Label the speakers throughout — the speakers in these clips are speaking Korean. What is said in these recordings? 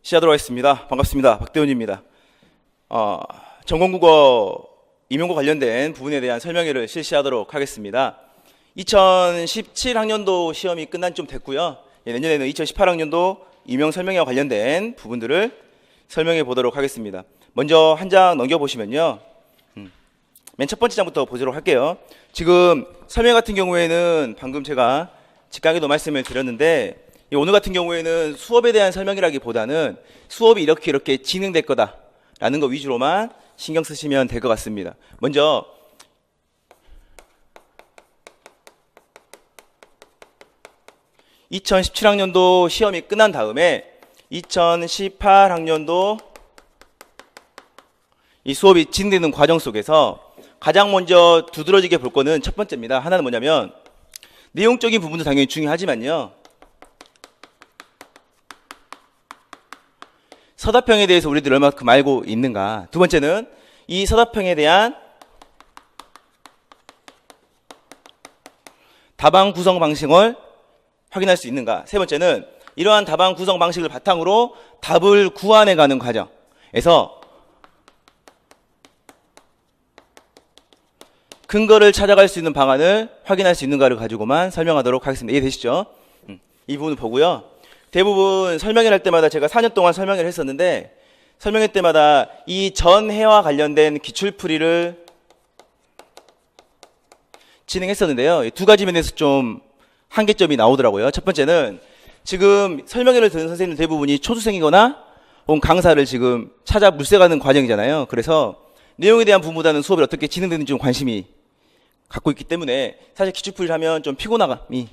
Speaker 1: 시작하도록 하겠습니다. 반갑습니다. 박대훈입니다. 전공국어 임용고 관련된 부분에 대한 설명회를 실시하도록 하겠습니다. 2017학년도 시험이 끝난 좀 됐고요. 내년에는 2018학년도 임용 설명회와 관련된 부분들을 설명해 보도록 하겠습니다. 먼저 한 장 넘겨보시면요. 맨 첫 번째 장부터 보도록 할게요. 지금 설명 같은 경우에는 방금 제가 직강에도 말씀을 드렸는데 오늘 같은 경우에는 수업에 대한 설명이라기보다는 수업이 이렇게 진행될 거다라는 거 위주로만 신경 쓰시면 될 것 같습니다. 먼저 (2017학년도) 시험이 끝난 다음에 2018학년도 이 수업이 진행되는 과정 속에서 가장 먼저 두드러지게 볼 거는 첫 번째입니다. 하나는 뭐냐면 내용적인 부분도 당연히 중요하지만요, 서답형에 대해서 우리들이 얼마큼 알고 있는가. 두 번째는 이 서답형에 대한 답안 구성 방식을 확인할 수 있는가. 세 번째는 이러한 답안 구성 방식을 바탕으로 답을 구안해가는 과정에서 근거를 찾아갈 수 있는 방안을 확인할 수 있는가를 가지고만 설명하도록 하겠습니다. 이해되시죠? 이 부분을 보고요. 대부분 설명회를 할 때마다 제가 4년 동안 설명회를 했었는데 설명회 때마다 이 전해와 관련된 기출풀이를 진행했었는데요. 두 가지 면에서 좀 한계점이 나오더라고요. 첫 번째는 지금 설명회를 듣는 선생님들 대부분이 초수생이거나 혹은 강사를 지금 찾아 물색하는 과정이잖아요. 그래서 내용에 대한 부분보다는 수업이 어떻게 진행되는지 좀 관심이 갖고 있기 때문에 사실 기출풀이를 하면 좀 피곤함이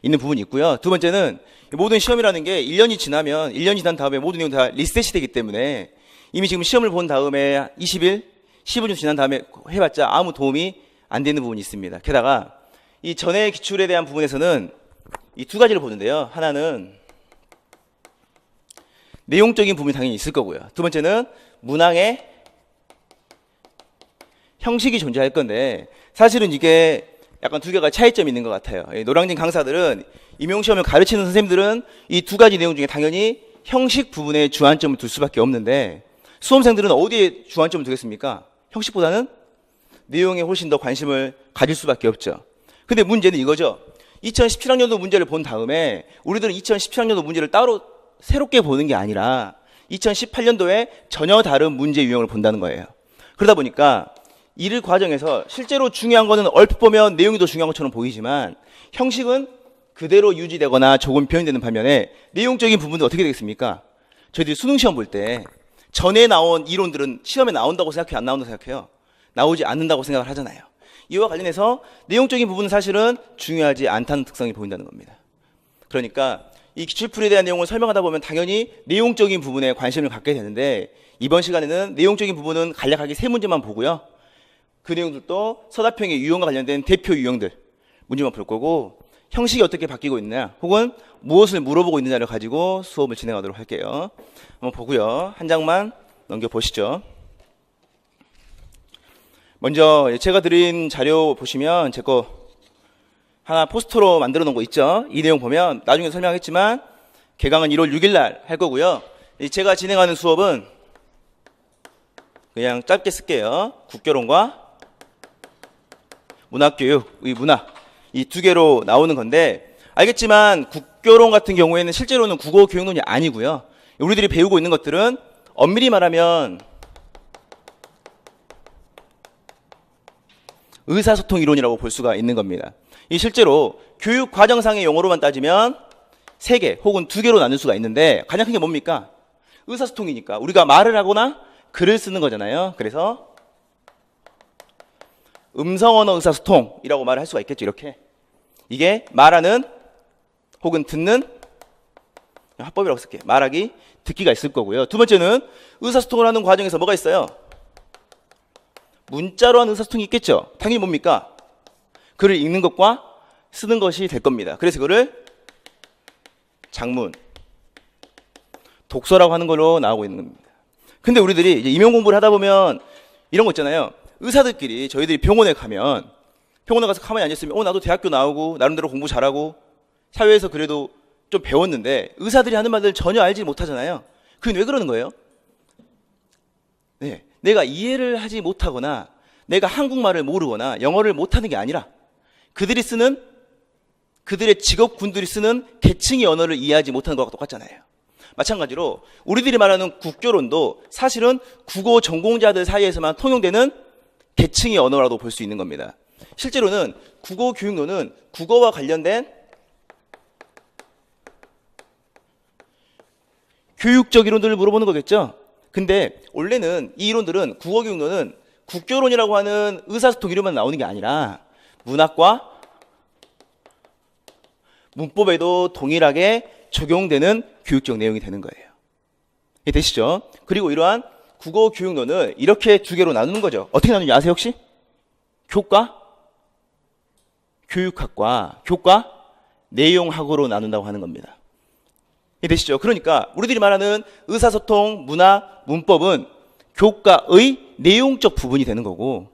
Speaker 1: 있는 부분이 있고요. 두 번째는 모든 시험이라는 게 1년이 지나면 1년 지난 다음에 모든 내용이 다 리셋이 되기 때문에 이미 지금 시험을 본 다음에 20일, 15년 지난 다음에 해봤자 아무 도움이 안 되는 부분이 있습니다. 게다가 이 전해 기출에 대한 부분에서는 이 두 가지를 보는데요. 하나는 내용적인 부분이 당연히 있을 거고요. 두 번째는 문항의 형식이 존재할 건데 사실은 이게 약간 두 개가 차이점이 있는 것 같아요. 노량진 강사들은 임용시험을 가르치는 선생님들은 이 두 가지 내용 중에 당연히 형식 부분에 주안점을 둘 수밖에 없는데 수험생들은 어디에 주안점을 두겠습니까? 형식보다는 내용에 훨씬 더 관심을 가질 수밖에 없죠. 근데 문제는 이거죠. 2017학년도 문제를 본 다음에 우리들은 2017학년도 문제를 따로 새롭게 보는 게 아니라 2018년도에 전혀 다른 문제 유형을 본다는 거예요. 그러다 보니까 이 과정에서 실제로 중요한 거는 얼핏 보면 내용이 더 중요한 것처럼 보이지만 형식은 그대로 유지되거나 조금 변형되는 반면에 내용적인 부분은 어떻게 되겠습니까? 저희들이 수능 시험 볼 때 전에 나온 이론들은 시험에 나온다고 생각해요? 안 나온다고 생각해요? 나오지 않는다고 생각을 하잖아요. 이와 관련해서 내용적인 부분은 사실은 중요하지 않다는 특성이 보인다는 겁니다. 그러니까 이 기출풀이에 대한 내용을 설명하다 보면 당연히 내용적인 부분에 관심을 갖게 되는데 이번 시간에는 내용적인 부분은 간략하게 세 문제만 보고요. 그 내용들도 서답형의 유형과 관련된 대표 유형들 문제만 볼 거고 형식이 어떻게 바뀌고 있느냐 혹은 무엇을 물어보고 있느냐를 가지고 수업을 진행하도록 할게요. 한번 보고요. 한 장만 넘겨보시죠. 먼저 제가 드린 자료 보시면 제 거 하나 포스터로 만들어 놓은 거 있죠. 이 내용 보면 나중에 설명하겠지만 개강은 1월 6일 날 할 거고요. 제가 진행하는 수업은 그냥 짧게 쓸게요. 국교론과 문학교육, 문학 이 두 개로 나오는 건데 알겠지만 국교론 같은 경우에는 실제로는 국어 교육론이 아니고요. 우리들이 배우고 있는 것들은 엄밀히 말하면 의사소통 이론이라고 볼 수가 있는 겁니다. 이 실제로 교육 과정상의 용어로만 따지면 3개 혹은 2개로 나눌 수가 있는데 가장 큰 게 뭡니까? 의사소통이니까 우리가 말을 하거나 글을 쓰는 거잖아요. 그래서 음성언어 의사소통이라고 말을 할 수가 있겠죠. 이렇게 이게 말하는 혹은 듣는 합법이라고 쓸게요. 말하기, 듣기가 있을 거고요. 두 번째는 의사소통을 하는 과정에서 뭐가 있어요? 문자로 하는 의사소통이 있겠죠. 당연히 뭡니까? 글을 읽는 것과 쓰는 것이 될 겁니다. 그래서 그거를 장문, 독서라고 하는 걸로 나오고 있는 겁니다. 근데 우리들이 이제 임용 공부를 하다 보면 이런 거 있잖아요. 의사들끼리 저희들이 병원에 가서 가만히 앉았으면 나도 대학교 나오고 나름대로 공부 잘하고 사회에서 그래도 좀 배웠는데 의사들이 하는 말들 전혀 알지 못하잖아요. 그건 왜 그러는 거예요? 네, 내가 이해를 하지 못하거나 내가 한국말을 모르거나 영어를 못하는 게 아니라 그들이 쓰는, 그들의 직업군들이 쓰는 계층의 언어를 이해하지 못하는 것과 똑같잖아요. 마찬가지로 우리들이 말하는 국교론도 사실은 국어 전공자들 사이에서만 통용되는 계층의 언어라고 볼 수 있는 겁니다. 실제로는 국어 교육론은 국어와 관련된 교육적 이론들을 물어보는 거겠죠. 근데 원래는 이 이론들은, 국어 교육론은 국교론이라고 하는 의사소통 이론만 나오는 게 아니라 문학과 문법에도 동일하게 적용되는 교육적 내용이 되는 거예요. 이해되시죠? 그리고 이러한 국어 교육론을 이렇게 두 개로 나누는 거죠. 어떻게 나누는지 아세요 혹시? 교과, 교육학과, 교과, 내용학으로 나눈다고 하는 겁니다. 이해되시죠? 그러니까 우리들이 말하는 의사소통, 문학, 문법은 교과의 내용적 부분이 되는 거고,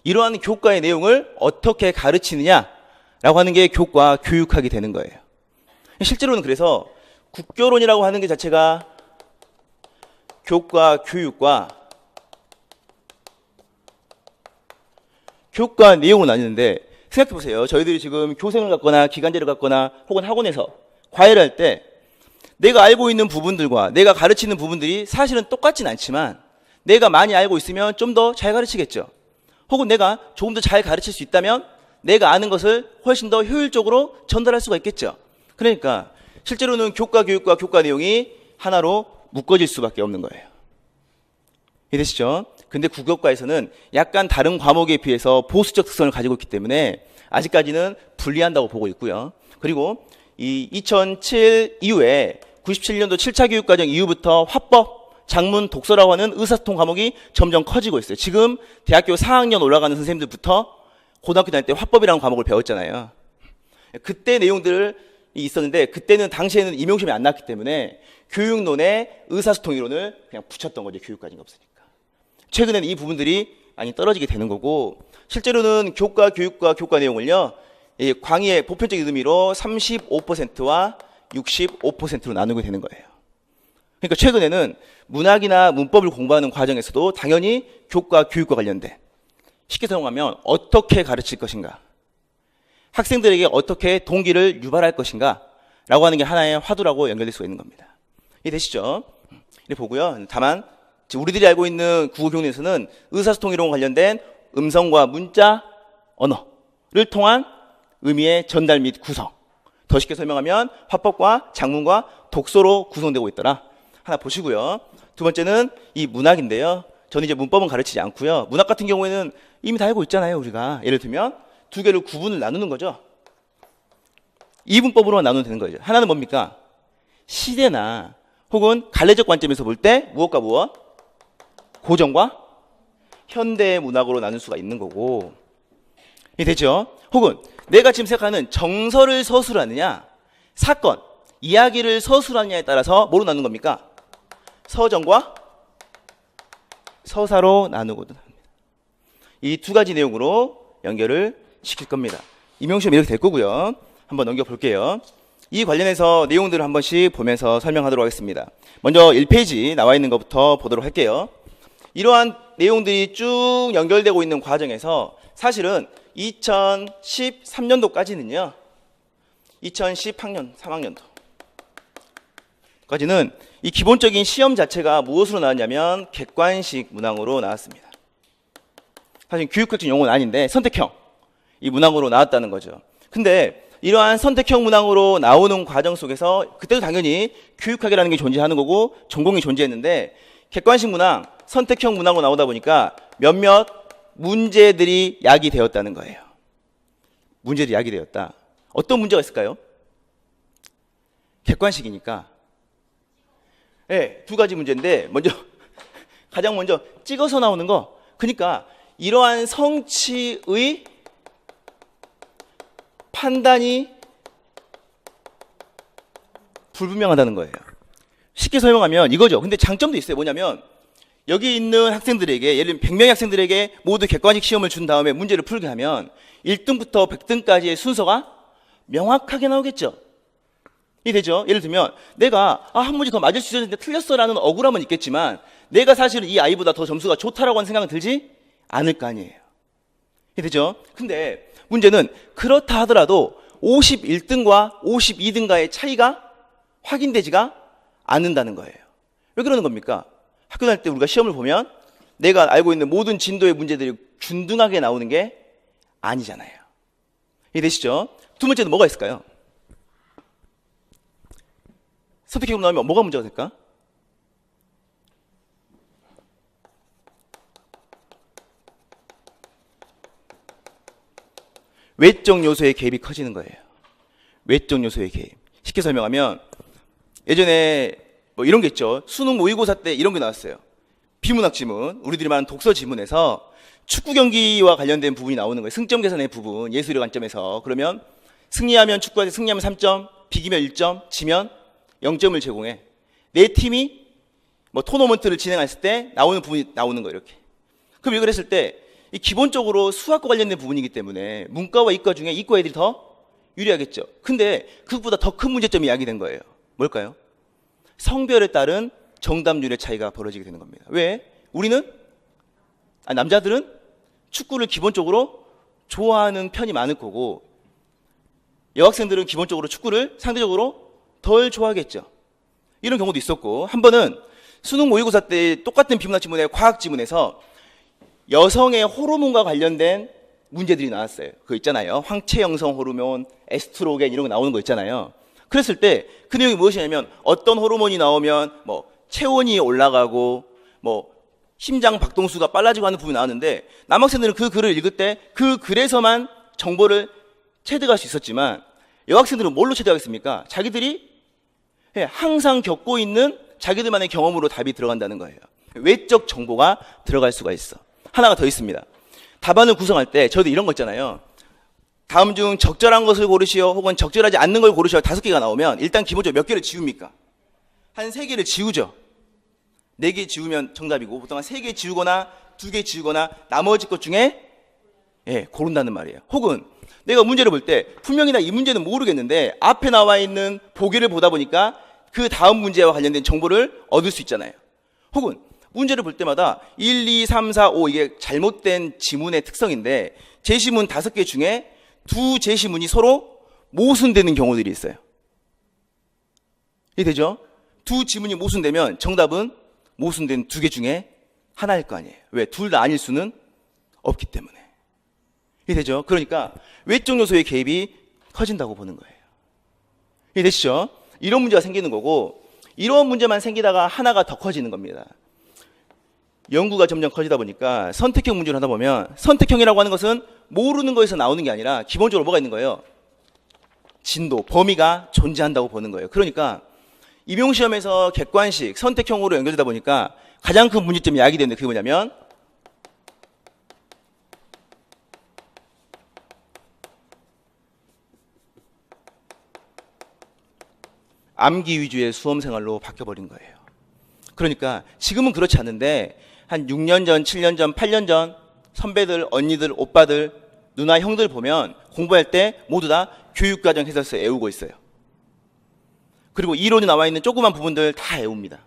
Speaker 1: 이러한 교과의 내용을 어떻게 가르치느냐라고 하는 게 교과, 교육학이 되는 거예요. 실제로는 그래서 국교론이라고 하는 게 자체가 교과, 교육과 교과 내용을 나뉘는데, 생각해 보세요. 저희들이 지금 교생을 갖거나 기간제를 갖거나 혹은 학원에서 과외를 할 때 내가 알고 있는 부분들과 내가 가르치는 부분들이 사실은 똑같진 않지만 내가 많이 알고 있으면 좀 더 잘 가르치겠죠. 혹은 내가 조금 더 잘 가르칠 수 있다면 내가 아는 것을 훨씬 더 효율적으로 전달할 수가 있겠죠. 그러니까 실제로는 교과, 교육과 교과 내용이 하나로 묶어질 수밖에 없는 거예요. 이해되시죠? 근데 국어과에서는 약간 다른 과목에 비해서 보수적 특성을 가지고 있기 때문에 아직까지는 분리한다고 보고 있고요. 그리고 이 2007 이후에 97년도 7차 교육과정 이후부터 화법, 작문, 독서라고 하는 의사소통 과목이 점점 커지고 있어요. 지금 대학교 4학년 올라가는 선생님들부터 고등학교 다닐 때 화법이라는 과목을 배웠잖아요. 그때 내용들이 있었는데 그때는 당시에는 임용시험이 안 나왔기 때문에 교육론에 의사소통 이론을 그냥 붙였던 거죠. 교육과정이 없으니까. 최근에는 이 부분들이 많이 떨어지게 되는 거고, 실제로는 교과, 교육과 교과 내용을요, 이 광의의 보편적인 의미로 35%와 65%로 나누게 되는 거예요. 그러니까 최근에는 문학이나 문법을 공부하는 과정에서도 당연히 교과, 교육과 관련된, 쉽게 설명하면 어떻게 가르칠 것인가, 학생들에게 어떻게 동기를 유발할 것인가 라고 하는 게 하나의 화두라고 연결될 수가 있는 겁니다. 이해되시죠? 이렇게 보고요. 다만 우리들이 알고 있는 국어 교육에서는 의사소통 이론과 관련된 음성과 문자, 언어를 통한 의미의 전달 및 구성, 더 쉽게 설명하면 화법과 작문과 독서로 구성되고 있더라. 하나 보시고요. 두 번째는 이 문학인데요. 저는 이제 문법은 가르치지 않고요. 문학 같은 경우에는 이미 다 알고 있잖아요. 우리가 예를 들면 두 개를 구분을 나누는 거죠. 이분법으로만 나누면 되는 거죠. 하나는 뭡니까? 시대나 혹은 갈래적 관점에서 볼 때 무엇과 무엇? 고전과 현대 문학으로 나눌 수가 있는 거고, 이게 되죠? 혹은 내가 지금 생각하는 정서를 서술하느냐, 사건, 이야기를 서술하느냐에 따라서 뭐로 나누는 겁니까? 서정과 서사로 나누거든 합니다. 이 두 가지 내용으로 연결을 시킬 겁니다. 임용시험 이렇게 될 거고요. 한번 넘겨볼게요. 이 관련해서 내용들을 한 번씩 보면서 설명하도록 하겠습니다. 먼저 1페이지 나와 있는 것부터 보도록 할게요. 이러한 내용들이 쭉 연결되고 있는 과정에서 사실은 2013년도까지는요, 2010학년, 3학년도까지는 이 기본적인 시험 자체가 무엇으로 나왔냐면 객관식 문항으로 나왔습니다. 사실 교육학적 용어는 아닌데 선택형, 이 문항으로 나왔다는 거죠. 근데 이러한 선택형 문항으로 나오는 과정 속에서 그때도 당연히 교육학이라는 게 존재하는 거고 전공이 존재했는데, 객관식 문항, 선택형 문항으로 나오다 보니까 몇몇 문제들이 야기되었다는 거예요. 문제들이 야기되었다. 어떤 문제가 있을까요? 객관식이니까. 네, 두 가지 문제인데, 가장 먼저 찍어서 나오는 거. 그러니까 이러한 성취의 판단이 불분명하다는 거예요. 쉽게 설명하면 이거죠. 근데 장점도 있어요. 뭐냐면 여기 있는 학생들에게, 예를 들면 100명의 학생들에게 모두 객관식 시험을 준 다음에 문제를 풀게 하면 1등부터 100등까지의 순서가 명확하게 나오겠죠. 이 되죠? 예를 들면 내가 한 문제 더 맞을 수 있었는데 틀렸어라는 억울함은 있겠지만 내가 사실은 이 아이보다 더 점수가 좋다라고 하는 생각은 들지 않을 거 아니에요. 이 되죠? 근데 문제는 그렇다 하더라도 51등과 52등과의 차이가 확인되지가 않는다는 거예요. 왜 그러는 겁니까? 학교 다닐 때 우리가 시험을 보면 내가 알고 있는 모든 진도의 문제들이 균등하게 나오는 게 아니잖아요. 이해되시죠? 두 번째는 뭐가 있을까요? 선택해보면 나오면 뭐가 문제가 될까? 외적 요소의 개입이 커지는 거예요. 외적 요소의 개입. 쉽게 설명하면 예전에 뭐 이런 게 있죠. 수능 모의고사 때 이런 게 나왔어요. 비문학 지문, 우리들이 말하는 독서 지문에서 축구 경기와 관련된 부분이 나오는 거예요. 승점 계산의 부분, 예술의 관점에서. 그러면 승리하면 축구에서 승리하면 3점, 비기면 1점, 지면 0점을 제공해. 내 팀이 뭐 토너먼트를 진행했을 때 나오는 부분이 나오는 거예요. 이렇게. 그럼 이걸 했을 때 이 기본적으로 수학과 관련된 부분이기 때문에 문과와 이과 중에 이과 애들이 더 유리하겠죠. 근데 그것보다 더 큰 문제점이 야기된 거예요. 뭘까요? 성별에 따른 정답률의 차이가 벌어지게 되는 겁니다. 왜? 우리는 남자들은 축구를 기본적으로 좋아하는 편이 많을 거고 여학생들은 기본적으로 축구를 상대적으로 덜 좋아하겠죠. 이런 경우도 있었고 한 번은 수능 모의고사 때 똑같은 비문학 지문의 과학 지문에서 여성의 호르몬과 관련된 문제들이 나왔어요. 그거 있잖아요. 황체영성 호르몬, 에스트로겐 이런 거 나오는 거 있잖아요. 그랬을 때 그 내용이 무엇이냐면 어떤 호르몬이 나오면 뭐 체온이 올라가고 뭐 심장 박동수가 빨라지고 하는 부분이 나왔는데 남학생들은 그 글을 읽을 때 그 글에서만 정보를 체득할 수 있었지만 여학생들은 뭘로 체득하겠습니까? 자기들이 항상 겪고 있는 자기들만의 경험으로 답이 들어간다는 거예요. 외적 정보가 들어갈 수가 있어. 하나가 더 있습니다. 답안을 구성할 때 저도 이런 거 있잖아요. 다음 중 적절한 것을 고르시오 혹은 적절하지 않는 걸 고르시오 5개가 나오면 일단 기본적으로 몇 개를 지웁니까? 한 3개를 지우죠. 4개 지우면 정답이고 보통 한 3개 지우거나 2개 지우거나 나머지 것 중에 고른다는 말이에요. 혹은 내가 문제를 볼 때 분명히 나 이 문제는 모르겠는데 앞에 나와 있는 보기를 보다 보니까 그 다음 문제와 관련된 정보를 얻을 수 있잖아요. 혹은 문제를 볼 때마다 1, 2, 3, 4, 5 이게 잘못된 지문의 특성인데 제시문 5개 중에 2 제시문이 서로 모순되는 경우들이 있어요. 이해되죠? 2 지문이 모순되면 정답은 모순된 2개 중에 하나일 거 아니에요. 왜? 둘 다 아닐 수는 없기 때문에. 이해되죠? 그러니까 외적 요소의 개입이 커진다고 보는 거예요. 이해되시죠? 이런 문제가 생기는 거고 이런 문제만 생기다가 하나가 더 커지는 겁니다. 연구가 점점 커지다 보니까 선택형 문제를 하다 보면 선택형이라고 하는 것은 모르는 거에서 나오는 게 아니라 기본적으로 뭐가 있는 거예요? 진도, 범위가 존재한다고 보는 거예요. 그러니까 임용시험에서 객관식, 선택형으로 연결되다 보니까 가장 큰 문제점이 야기되는데 그게 뭐냐면 암기 위주의 수험 생활로 바뀌어버린 거예요. 그러니까 지금은 그렇지 않은데 한 6년 전, 7년 전, 8년 전 선배들, 언니들, 오빠들, 누나, 형들 보면 공부할 때 모두 다 교육과정 해설서 외우고 있어요. 그리고 이론이 나와 있는 조그만 부분들 다 외웁니다.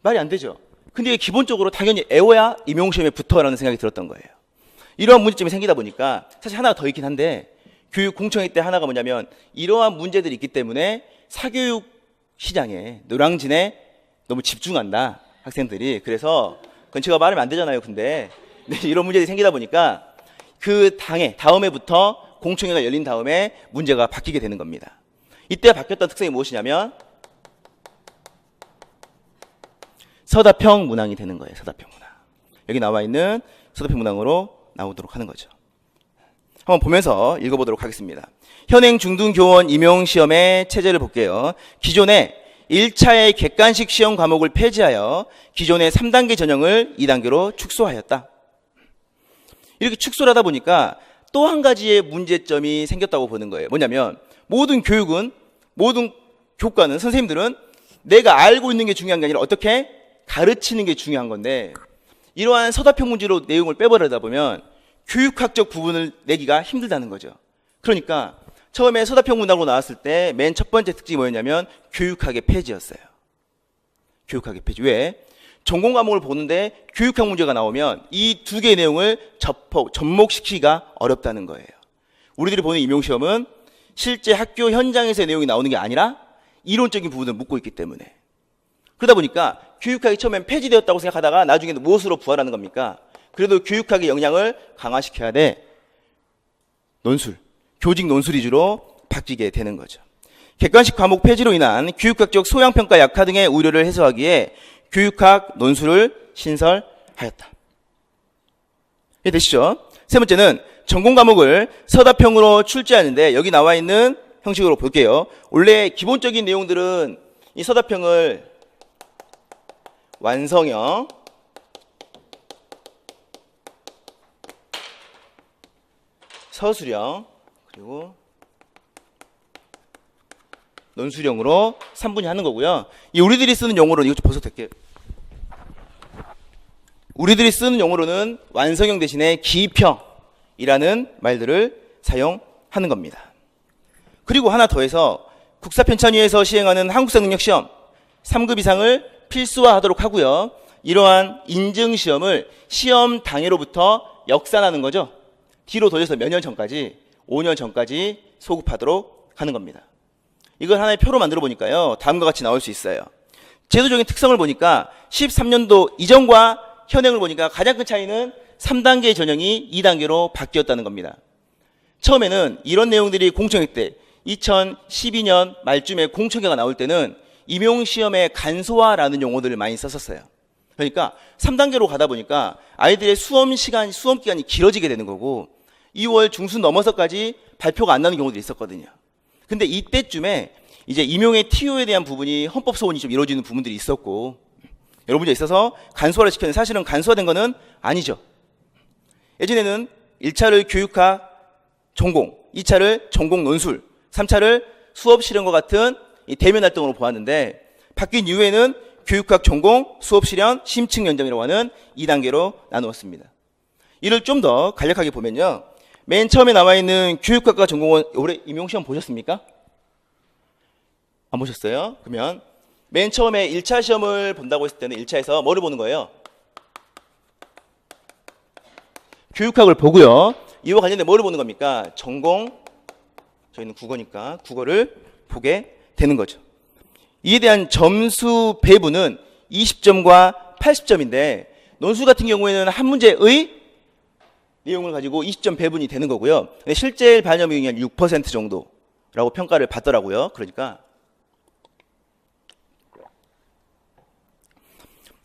Speaker 1: 말이 안 되죠. 근데 기본적으로 당연히 외워야 임용시험에 붙어라는 생각이 들었던 거예요. 이러한 문제점이 생기다 보니까 사실 하나가 더 있긴 한데 교육 공청회 때 하나가 뭐냐면 이러한 문제들이 있기 때문에 사교육 시장에 노량진에 너무 집중한다 학생들이. 그래서 그건 제가 말하면 안 되잖아요. 근데 이런 문제들이 생기다 보니까 그 다음 해부터 공청회가 열린 다음에 문제가 바뀌게 되는 겁니다. 이때 바뀌었던 특성이 무엇이냐면 서답형 문항이 되는 거예요. 서답형 문항. 여기 나와 있는 서답형 문항으로 나오도록 하는 거죠. 한번 보면서 읽어보도록 하겠습니다. 현행 중등교원 임용시험의 체제를 볼게요. 기존에 1차의 객관식 시험 과목을 폐지하여 기존의 3단계 전형을 2단계로 축소하였다. 이렇게 축소를 하다 보니까 또 한 가지의 문제점이 생겼다고 보는 거예요. 뭐냐면 모든 교육은, 모든 교과는, 선생님들은 내가 알고 있는 게 중요한 게 아니라 어떻게 가르치는 게 중요한 건데 이러한 서답형 문제로 내용을 빼버리다 보면 교육학적 부분을 내기가 힘들다는 거죠. 그러니까 처음에 서답형 문항으로 나왔을 때 맨 첫 번째 특징이 뭐였냐면 교육학의 폐지였어요. 교육학의 폐지. 왜? 전공 과목을 보는데 교육학 문제가 나오면 이 두 개의 내용을 접목시키기가 어렵다는 거예요. 우리들이 보는 임용시험은 실제 학교 현장에서의 내용이 나오는 게 아니라 이론적인 부분을 묻고 있기 때문에. 그러다 보니까 교육학이 처음엔 폐지되었다고 생각하다가 나중에는 무엇으로 부활하는 겁니까? 그래도 교육학의 역량을 강화시켜야 돼. 논술, 교직 논술 위주로 바뀌게 되는 거죠. 객관식 과목 폐지로 인한 교육학적 소양평가 약화 등의 우려를 해소하기에 교육학 논술을 신설하였다. 이해 되시죠? 세 번째는 전공 과목을 서답형으로 출제하는데 여기 나와 있는 형식으로 볼게요. 원래 기본적인 내용들은 이 서답형을 완성형, 서술형, 그리고 논술형으로 3분위 하는 거고요. 이 우리들이 쓰는 용어로는 이거 좀 벗어도 될게요. 우리들이 쓰는 용어로는 완성형 대신에 기평이라는 말들을 사용하는 겁니다. 그리고 하나 더해서 국사편찬위에서 시행하는 한국사 능력시험 3급 이상을 필수화하도록 하고요. 이러한 인증시험을 시험 당일로부터 역산하는 거죠. 뒤로 돌려서 몇 년 전까지, 5년 전까지 소급하도록 하는 겁니다. 이걸 하나의 표로 만들어 보니까요. 다음과 같이 나올 수 있어요. 제도적인 특성을 보니까 13년도 이전과 현행을 보니까 가장 큰 차이는 3단계 전형이 2단계로 바뀌었다는 겁니다. 처음에는 이런 내용들이 공청회 때 2012년 말쯤에 공청회가 나올 때는 임용시험의 간소화라는 용어들을 많이 썼었어요. 그러니까 3단계로 가다 보니까 아이들의 수험 기간이 길어지게 되는 거고 2월 중순 넘어서까지 발표가 안 나는 경우도 있었거든요. 근데 이때쯤에 이제 임용의 TO에 대한 부분이 헌법 소원이 좀 이루어지는 부분들이 있었고 여러 문제 있어서 간소화를 시켰는데 사실은 간소화된 거는 아니죠. 예전에는 1차를 교육학 전공, 2차를 전공 논술, 3차를 수업 실현과 같은 이 대면 활동으로 보았는데 바뀐 이후에는 교육학 전공, 수업 실현, 심층 연장이라고 하는 2단계로 나누었습니다. 이를 좀 더 간략하게 보면요. 맨 처음에 나와 있는 교육학과 전공은 올해 임용시험 보셨습니까? 안 보셨어요? 그러면 맨 처음에 1차 시험을 본다고 했을 때는 1차에서 뭐를 보는 거예요? 교육학을 보고요. 이와 관련된 뭐를 보는 겁니까? 전공, 저희는 국어니까 국어를 보게 되는 거죠. 이에 대한 점수 배분은 20점과 80점인데 논술 같은 경우에는 한 문제의 내용을 가지고 20점 배분이 되는 거고요. 실제 반영 비율이 한 6% 정도라고 평가를 받더라고요. 그러니까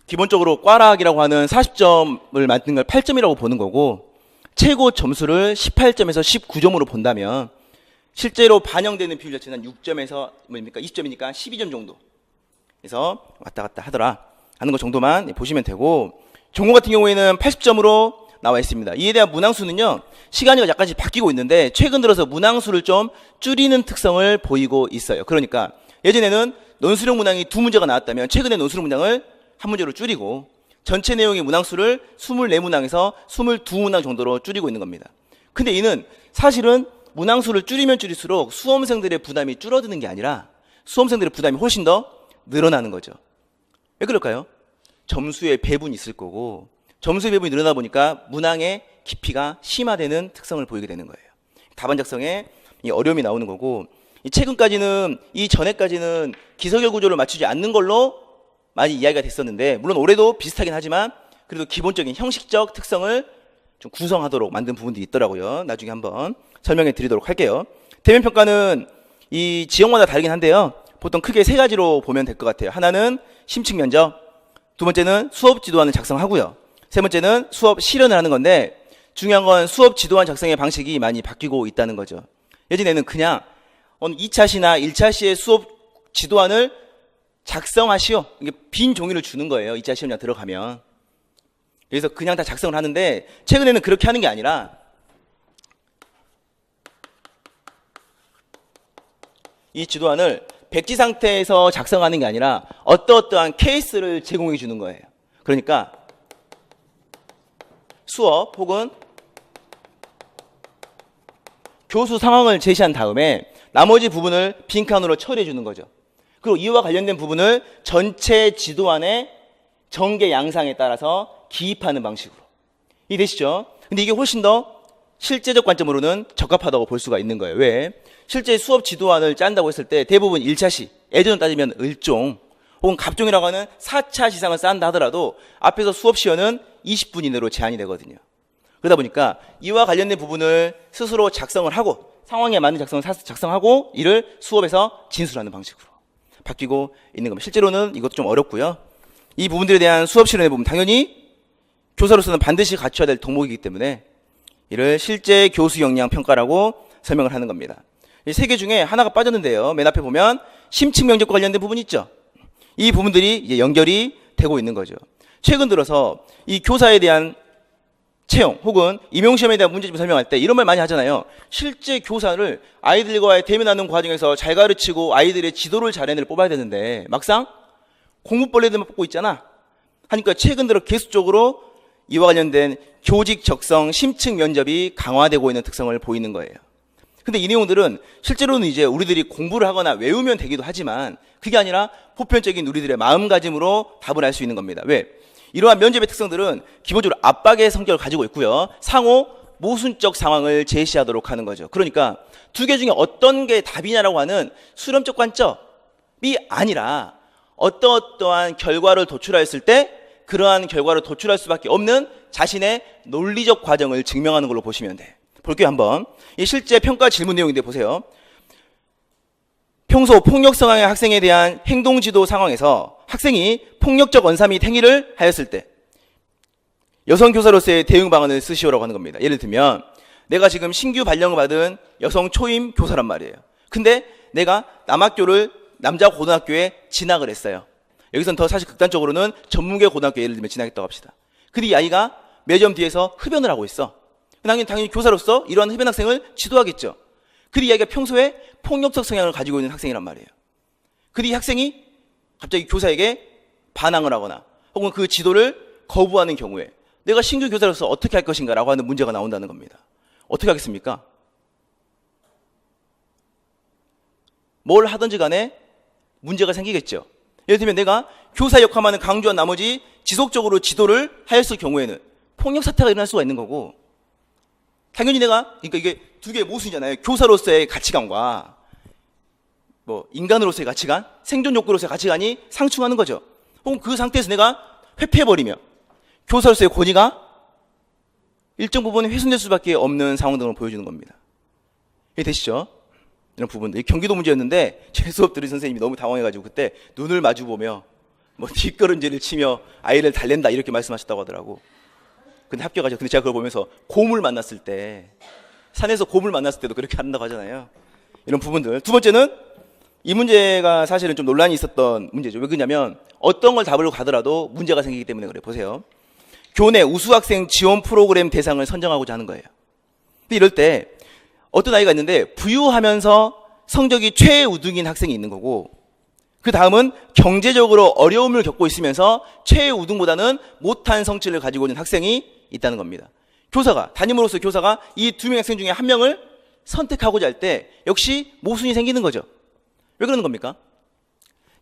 Speaker 1: 기본적으로 꽈락이라고 하는 40점을 만든 걸 8점이라고 보는 거고 최고 점수를 18점에서 19점으로 본다면 실제로 반영되는 비율 자체는 6점에서 뭡니까? 20점이니까 12점 정도. 그래서 왔다 갔다 하더라 하는 것 정도만 보시면 되고 전공 같은 경우에는 80점으로 나와 있습니다. 이에 대한 문항수는요. 시간이 약간씩 바뀌고 있는데 최근 들어서 문항수를 좀 줄이는 특성을 보이고 있어요. 그러니까 예전에는 논술형 문항이 2문제가 나왔다면 최근에 논술형 문항을 한 문제로 줄이고 전체 내용의 문항수를 24문항에서 22문항 정도로 줄이고 있는 겁니다. 근데 이는 사실은 문항수를 줄이면 줄일수록 수험생들의 부담이 줄어드는 게 아니라 수험생들의 부담이 훨씬 더 늘어나는 거죠. 왜 그럴까요? 점수의 배분이 있을 거고 점수의 배분이 늘어나 보니까 문항의 깊이가 심화되는 특성을 보이게 되는 거예요. 답안 작성에 이 어려움이 나오는 거고 최근까지는 이 전에까지는 기서결 구조를 맞추지 않는 걸로 많이 이야기가 됐었는데 물론 올해도 비슷하긴 하지만 그래도 기본적인 형식적 특성을 좀 구성하도록 만든 부분들이 있더라고요. 나중에 한번 설명해 드리도록 할게요. 대면 평가는 이 지역마다 다르긴 한데요. 보통 크게 3가지로 보면 될 것 같아요. 하나는 심층 면접, 두 번째는 수업 지도안을 작성하고요. 세 번째는 수업 실현을 하는 건데 중요한 건 수업 지도안 작성의 방식이 많이 바뀌고 있다는 거죠. 예전에는 그냥 2차 시나 1차 시의 수업 지도안을 작성하시오. 이게 빈 종이를 주는 거예요. 2차 시험장 들어가면. 그래서 그냥 다 작성을 하는데 최근에는 그렇게 하는 게 아니라 이 지도안을 백지 상태에서 작성하는 게 아니라 어떠한 케이스를 제공해 주는 거예요. 그러니까 수업 혹은 교수 상황을 제시한 다음에 나머지 부분을 빈칸으로 처리해 주는 거죠. 그리고 이와 관련된 부분을 전체 지도안의 전개 양상에 따라서 기입하는 방식으로. 이해되시죠? 근데 이게 훨씬 더 실제적 관점으로는 적합하다고 볼 수가 있는 거예요. 왜? 실제 수업 지도안을 짠다고 했을 때 대부분 1차시, 예전으로 따지면 을종 혹은 갑종이라고 하는 4차 시상을 싼다 하더라도 앞에서 수업 시간은 20분 이내로 제한이 되거든요. 그러다 보니까 이와 관련된 부분을 스스로 작성을 하고 상황에 맞는 작성을 작성하고 이를 수업에서 진술하는 방식으로 바뀌고 있는 겁니다. 실제로는 이것도 좀 어렵고요. 이 부분들에 대한 수업 실현에 보면 당연히 교사로서는 반드시 갖춰야 될 덕목이기 때문에 이를 실제 교수 역량 평가라고 설명을 하는 겁니다. 이 세 개 중에 하나가 빠졌는데요. 맨 앞에 보면 심층 면접과 관련된 부분이 있죠. 이 부분들이 이제 연결이 되고 있는 거죠. 최근 들어서 이 교사에 대한 채용 혹은 임용시험에 대한 문제점 설명할 때 이런 말 많이 하잖아요. 실제 교사를 아이들과의 대면하는 과정에서 잘 가르치고 아이들의 지도를 잘 해낼 뽑아야 되는데 막상 공부벌레들만 뽑고 있잖아 하니까 최근 들어 계속적으로 이와 관련된 교직 적성 심층 면접이 강화되고 있는 특성을 보이는 거예요. 근데 이 내용들은 실제로는 이제 우리들이 공부를 하거나 외우면 되기도 하지만 그게 아니라 보편적인 우리들의 마음가짐으로 답을 할 수 있는 겁니다. 왜? 이러한 면접의 특성들은 기본적으로 압박의 성격을 가지고 있고요. 상호 모순적 상황을 제시하도록 하는 거죠. 그러니까 두 개 중에 어떤 게 답이냐라고 하는 수렴적 관점이 아니라 어떠한 결과를 도출하였을 때 그러한 결과를 도출할 수밖에 없는 자신의 논리적 과정을 증명하는 걸로 보시면 돼. 볼게요 한번. 이 실제 평가 질문 내용인데 보세요. 평소 폭력 성향의 학생에 대한 행동지도 상황에서 학생이 폭력적 언사 및 행위를 하였을 때 여성 교사로서의 대응 방안을 쓰시오라고 하는 겁니다. 예를 들면 내가 지금 신규 발령을 받은 여성 초임 교사란 말이에요. 근데 내가 남학교를 남자 고등학교에 진학을 했어요. 여기서는 더 사실 극단적으로는 전문계 고등학교 예를 들면 진학했다고 합시다. 근데 이 아이가 매점 뒤에서 흡연을 하고 있어. 당연히 교사로서 이러한 흡연 학생을 지도하겠죠. 근데 이 아이가 평소에 폭력적 성향을 가지고 있는 학생이란 말이에요. 근데 이 학생이 갑자기 교사에게 반항을 하거나 혹은 그 지도를 거부하는 경우에 내가 신규 교사로서 어떻게 할 것인가 라고 하는 문제가 나온다는 겁니다. 어떻게 하겠습니까? 뭘 하든지 간에 문제가 생기겠죠. 예를 들면 내가 교사 역할만을 강조한 나머지 지속적으로 지도를 하였을 경우에는 폭력 사태가 일어날 수가 있는 거고 당연히 그러니까 이게 두 개의 모순이잖아요. 교사로서의 가치관과 인간으로서의 가치관, 생존 욕구로서의 가치관이 상충하는 거죠. 혹은 그 상태에서 내가 회피해버리면 교사로서의 권위가 일정 부분 훼손될 수밖에 없는 상황 등을 보여주는 겁니다. 이해 되시죠? 이런 부분들. 경기도 문제였는데 제 수업 들은 선생님이 너무 당황해가지고 그때 눈을 마주보며 뒷걸음질을 치며 아이를 달랜다 이렇게 말씀하셨다고 하더라고. 근데 합격하죠. 근데 제가 그걸 보면서 곰을 만났을 때 산에서 곰을 만났을 때도 그렇게 한다고 하잖아요. 이런 부분들. 두 번째는 이 문제가 사실은 좀 논란이 있었던 문제죠. 왜 그러냐면 어떤 걸 답으로 가더라도 문제가 생기기 때문에 그래요. 보세요. 교내 우수학생 지원 프로그램 대상을 선정하고자 하는 거예요. 근데 이럴 때 어떤 아이가 있는데 부유하면서 성적이 최우등인 학생이 있는 거고 그 다음은 경제적으로 어려움을 겪고 있으면서 최우등보다는 못한 성취를 가지고 있는 학생이 있다는 겁니다. 담임으로서 교사가 이 두 명의 학생 중에 한 명을 선택하고자 할 때 역시 모순이 생기는 거죠. 왜 그러는 겁니까?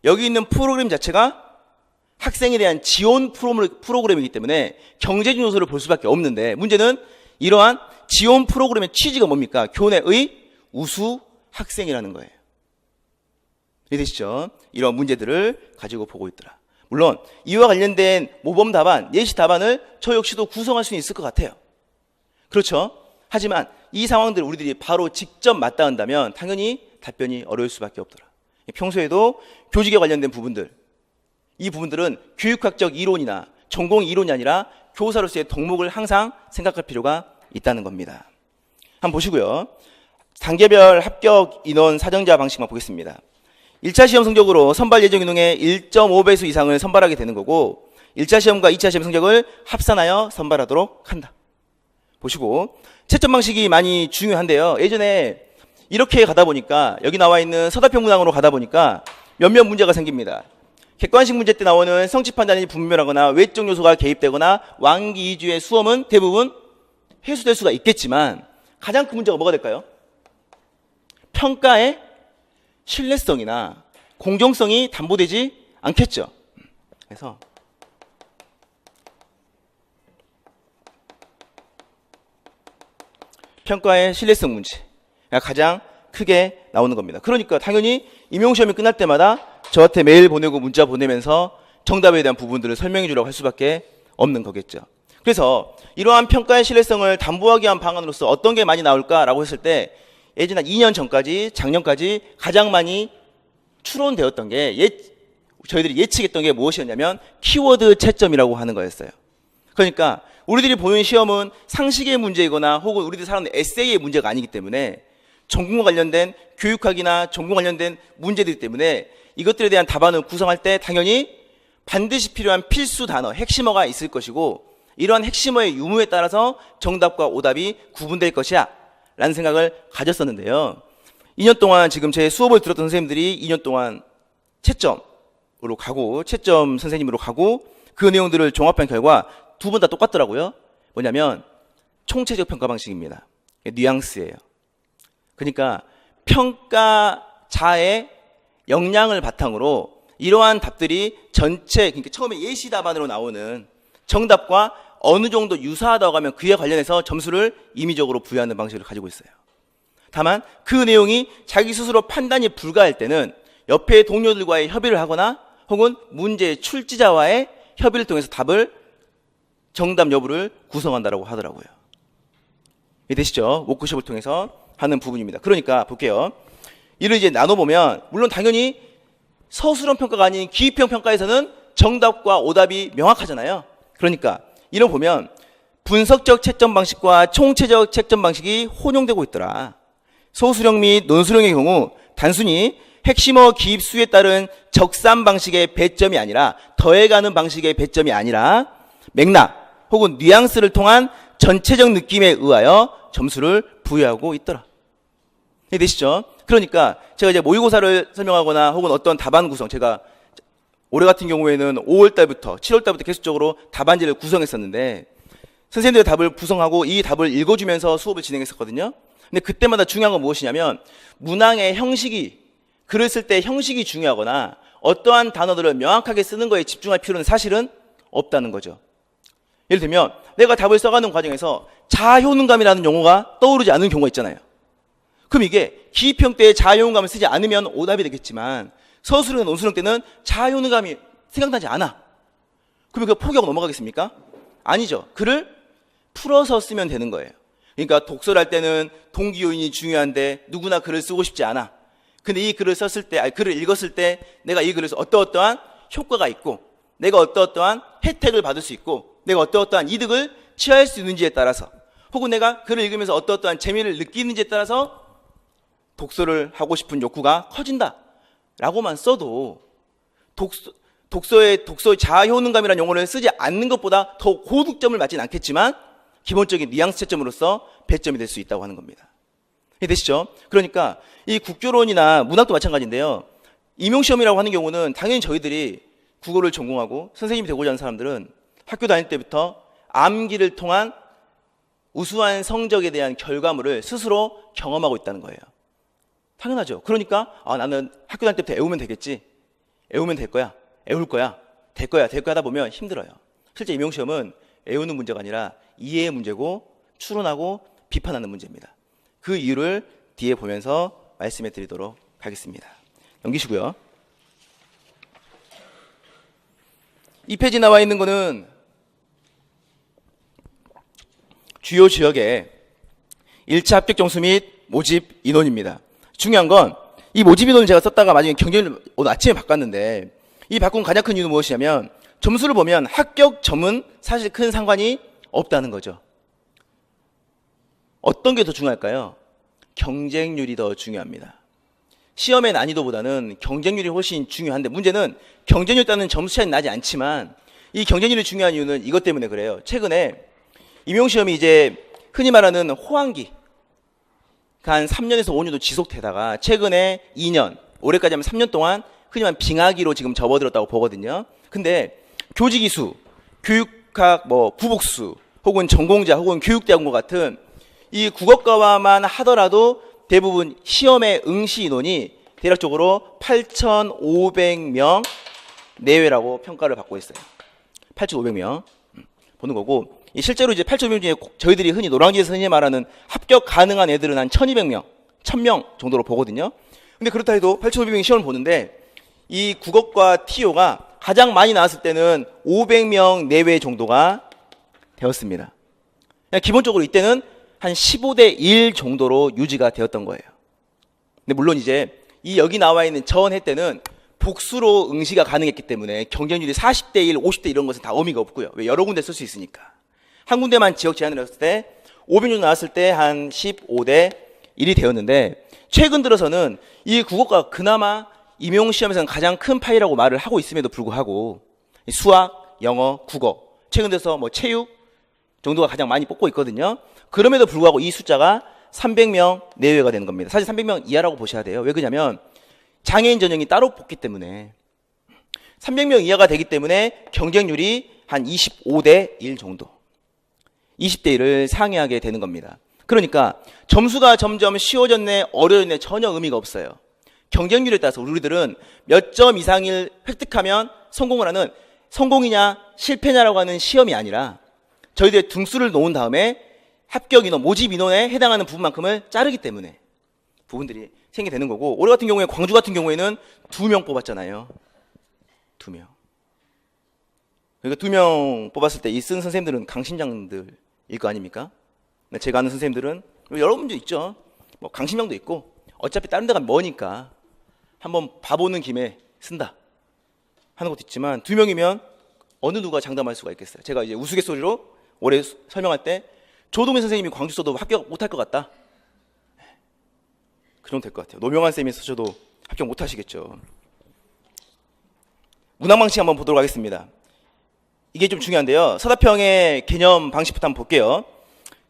Speaker 1: 여기 있는 프로그램 자체가 학생에 대한 지원 프로그램이기 때문에 경제적 요소를 볼 수밖에 없는데 문제는 이러한 지원 프로그램의 취지가 뭡니까? 교내의 우수 학생이라는 거예요. 이해되시죠? 이런 문제들을 가지고 보고 있더라. 물론 이와 관련된 모범 답안, 예시 답안을 저 역시도 구성할 수는 있을 것 같아요. 그렇죠? 하지만 이 상황들을 우리들이 바로 직접 맞닿는다면 당연히 답변이 어려울 수밖에 없더라. 평소에도 교직에 관련된 부분들, 이 부분들은 교육학적 이론이나 전공 이론이 아니라 교사로서의 덕목을 항상 생각할 필요가 있다는 겁니다. 한번 보시고요. 단계별 합격 인원 사정자 방식만 보겠습니다. 1차 시험 성적으로 선발 예정 인원의 1.5배수 이상을 선발하게 되는 거고 1차 시험과 2차 시험 성적을 합산하여 선발하도록 한다. 보시고 채점 방식이 많이 중요한데요. 예전에 이렇게 가다 보니까 여기 나와 있는 서답형 문항으로 가다 보니까 몇몇 문제가 생깁니다. 객관식 문제 때 나오는 성취 판단이 분명하거나 외적 요소가 개입되거나 완기 위주의 수험은 대부분 회수될 수가 있겠지만 가장 큰 문제가 뭐가 될까요? 평가의 신뢰성이나 공정성이 담보되지 않겠죠. 그래서 평가의 신뢰성 문제가 가장 크게 나오는 겁니다. 그러니까 당연히 임용시험이 끝날 때마다 저한테 메일 보내고 문자 보내면서 정답에 대한 부분들을 설명해 주라고 할 수밖에 없는 거겠죠. 그래서 이러한 평가의 신뢰성을 담보하기 위한 방안으로서 어떤 게 많이 나올까라고 했을 때 예전 한 2년 전까지, 작년까지 가장 많이 추론되었던 게 저희들이 예측했던 게 무엇이었냐면 키워드 채점이라고 하는 거였어요. 그러니까 우리들이 보는 시험은 상식의 문제이거나 혹은 우리들이 사는 에세이의 문제가 아니기 때문에 전공과 관련된 교육학이나 전공 관련된 문제들이기 때문에 이것들에 대한 답안을 구성할 때 당연히 반드시 필요한 필수 단어, 핵심어가 있을 것이고 이러한 핵심어의 유무에 따라서 정답과 오답이 구분될 것이야 라는 생각을 가졌었는데요. 2년 동안 지금 제 수업을 들었던 선생님들이 2년 동안 채점으로 가고 채점 선생님으로 가고 그 내용들을 종합한 결과 두 번 다 똑같더라고요. 뭐냐면 총체적 평가 방식입니다. 뉘앙스예요. 그러니까 평가자의 역량을 바탕으로 이러한 답들이 전체, 그러니까 처음에 예시 답안으로 나오는 정답과 어느 정도 유사하다고 하면 그에 관련해서 점수를 임의적으로 부여하는 방식을 가지고 있어요. 다만 그 내용이 자기 스스로 판단이 불가할 때는 옆에 동료들과의 협의를 하거나 혹은 문제의 출제자와의 협의를 통해서 답을 정답 여부를 구성한다라고 하더라고요. 이해되시죠? 워크숍을 통해서 하는 부분입니다. 그러니까 볼게요. 이를 이제 나눠보면 물론 당연히 서술형 평가가 아닌 기입형 평가에서는 정답과 오답이 명확하잖아요. 그러니까 이런 보면 분석적 채점 방식과 총체적 채점 방식이 혼용되고 있더라. 소수령 및 논술형의 경우 단순히 핵심어 기입수에 따른 적산 방식의 배점이 아니라 더해가는 방식의 배점이 아니라 맥락 혹은 뉘앙스를 통한 전체적 느낌에 의하여 점수를 부여하고 있더라. 이해되시죠? 그러니까 제가 이제 모의고사를 설명하거나 혹은 어떤 답안 구성, 제가 올해 같은 경우에는 5월 달부터 7월 달부터 계속적으로 답안지를 구성했었는데 선생님들의 답을 구성하고 이 답을 읽어주면서 수업을 진행했었거든요. 근데 그때마다 중요한 건 무엇이냐면 문항의 형식이, 글을 쓸 때 형식이 중요하거나 어떠한 단어들을 명확하게 쓰는 거에 집중할 필요는 사실은 없다는 거죠. 예를 들면 내가 답을 써가는 과정에서 자효능감이라는 용어가 떠오르지 않는 경우가 있잖아요. 그럼 이게 기입형 때에 자효능감을 쓰지 않으면 오답이 되겠지만 서술형, 논술형 때는 자효능감이 생각나지 않아. 그러면 그거 포기하고 넘어가겠습니까? 아니죠. 글을 풀어서 쓰면 되는 거예요. 그러니까 독서를 할 때는 동기 요인이 중요한데 누구나 글을 쓰고 싶지 않아. 근데 이 글을 썼을 때, 글을 읽었을 때 내가 이 글에서 어떠어떠한 효과가 있고 내가 어떠어떠한 혜택을 받을 수 있고 내가 어떠어떠한 이득을 취할 수 있는지에 따라서 혹은 내가 글을 읽으면서 어떠어떠한 재미를 느끼는지에 따라서 독서를 하고 싶은 욕구가 커진다 라고만 써도 독서의 자효능감이라는 용어를 쓰지 않는 것보다 더 고득점을 맞진 않겠지만 기본적인 뉘앙스 채점으로서 배점이 될 수 있다고 하는 겁니다. 이해되시죠? 그러니까 이 국교론이나 문학도 마찬가지인데요. 임용시험이라고 하는 경우는 당연히 저희들이 국어를 전공하고 선생님이 되고자 하는 사람들은 학교 다닐 때부터 암기를 통한 우수한 성적에 대한 결과물을 스스로 경험하고 있다는 거예요. 당연하죠. 그러니까 나는 학교 다닐 때부터 애우면 되겠지. 애우면 될 거야. 애울 거야. 될 거야 하다 보면 힘들어요. 실제 임용시험은 애우는 문제가 아니라 이해의 문제고 추론하고 비판하는 문제입니다. 그 이유를 뒤에 보면서 말씀해 드리도록 하겠습니다. 넘기시고요. 이 페이지 나와 있는 거는 주요 지역의 1차 합격 점수 및 모집 인원입니다. 중요한 건 이 모집 인원을 제가 썼다가 나중에 경쟁률 오늘 아침에 바꿨는데 이 바꾼 가장 큰 이유는 무엇이냐면 점수를 보면 합격 점은 사실 큰 상관이 없다는 거죠. 어떤 게 더 중요할까요? 경쟁률이 더 중요합니다. 시험의 난이도보다는 경쟁률이 훨씬 중요한데 문제는 경쟁률 따는 점수 차이는 나지 않지만 이 경쟁률이 중요한 이유는 이것 때문에 그래요. 최근에 임용시험이 이제 흔히 말하는 호황기 한 3년에서 5년도 지속되다가 최근에 2년, 올해까지 하면 3년 동안 흔히 말하는 빙하기로 지금 접어들었다고 보거든요. 근데 교직이수, 교육학 부복수 혹은 전공자 혹은 교육대학원 같은 이 국어과만 하더라도 대부분 시험의 응시 인원이 대략적으로 8,500명 내외라고 평가를 받고 있어요. 8,500명 보는 거고, 실제로 이제 8,500명 중에 저희들이 흔히 노량진에서 흔히 말하는 합격 가능한 애들은 한 1,200명, 1,000명 정도로 보거든요. 근데 그렇다 해도 8,500명이 시험을 보는데 이 국어과 TO가 가장 많이 나왔을 때는 500명 내외 정도가 되었습니다. 그냥 기본적으로 이때는 한 15대 1 정도로 유지가 되었던 거예요. 근데 물론 이제 이 여기 나와 있는 저원해 때는 복수로 응시가 가능했기 때문에 경쟁률이 40대 1, 50대 이런 것은 다 의미가 없고요. 왜? 여러 군데 쓸 수 있으니까. 한 군데만 지역 제한을 했을 때 500명 나왔을 때 한 15대 1이 되었는데, 최근 들어서는 이 국어가 그나마 임용시험에서는 가장 큰 파이라고 말을 하고 있음에도 불구하고 수학, 영어, 국어, 최근 들어서 뭐 체육 정도가 가장 많이 뽑고 있거든요. 그럼에도 불구하고 이 숫자가 300명 내외가 되는 겁니다. 사실 300명 이하라고 보셔야 돼요. 왜 그러냐면 장애인 전형이 따로 뽑기 때문에 300명 이하가 되기 때문에 경쟁률이 한 25대 1 정도, 20대 1을 상회하게 되는 겁니다. 그러니까 점수가 점점 쉬워졌네 어려졌네 전혀 의미가 없어요. 경쟁률에 따라서 우리들은 몇 점 이상을 획득하면 성공을 하는, 성공이냐 실패냐라고 하는 시험이 아니라 저희들의 등수를 놓은 다음에 합격 인원, 모집 인원에 해당하는 부분만큼을 자르기 때문에 부분들이 생기게 되는 거고, 올해 같은 경우에 광주 같은 경우에는 2명 뽑았잖아요. 2명. 그러니까 2명 뽑았을 때 이 쓴 선생님들은 강심장들일 거 아닙니까? 제가 아는 선생님들은 여러 분도 있죠. 뭐 강심장도 있고 어차피 다른 데가 머니까 한번 봐보는 김에 쓴다 하는 것도 있지만, 2명이면 어느 누가 장담할 수가 있겠어요. 제가 이제 우스갯소리로 올해 설명할 때 조동민 선생님이 광주 써도 합격 못할 것 같다, 그 정도 될 것 같아요. 노명환 쌤이 쓰셔도 합격 못하시겠죠. 문항방식 한번 보도록 하겠습니다. 이게 좀 중요한데요. 서답형의 개념 방식부터 한번 볼게요.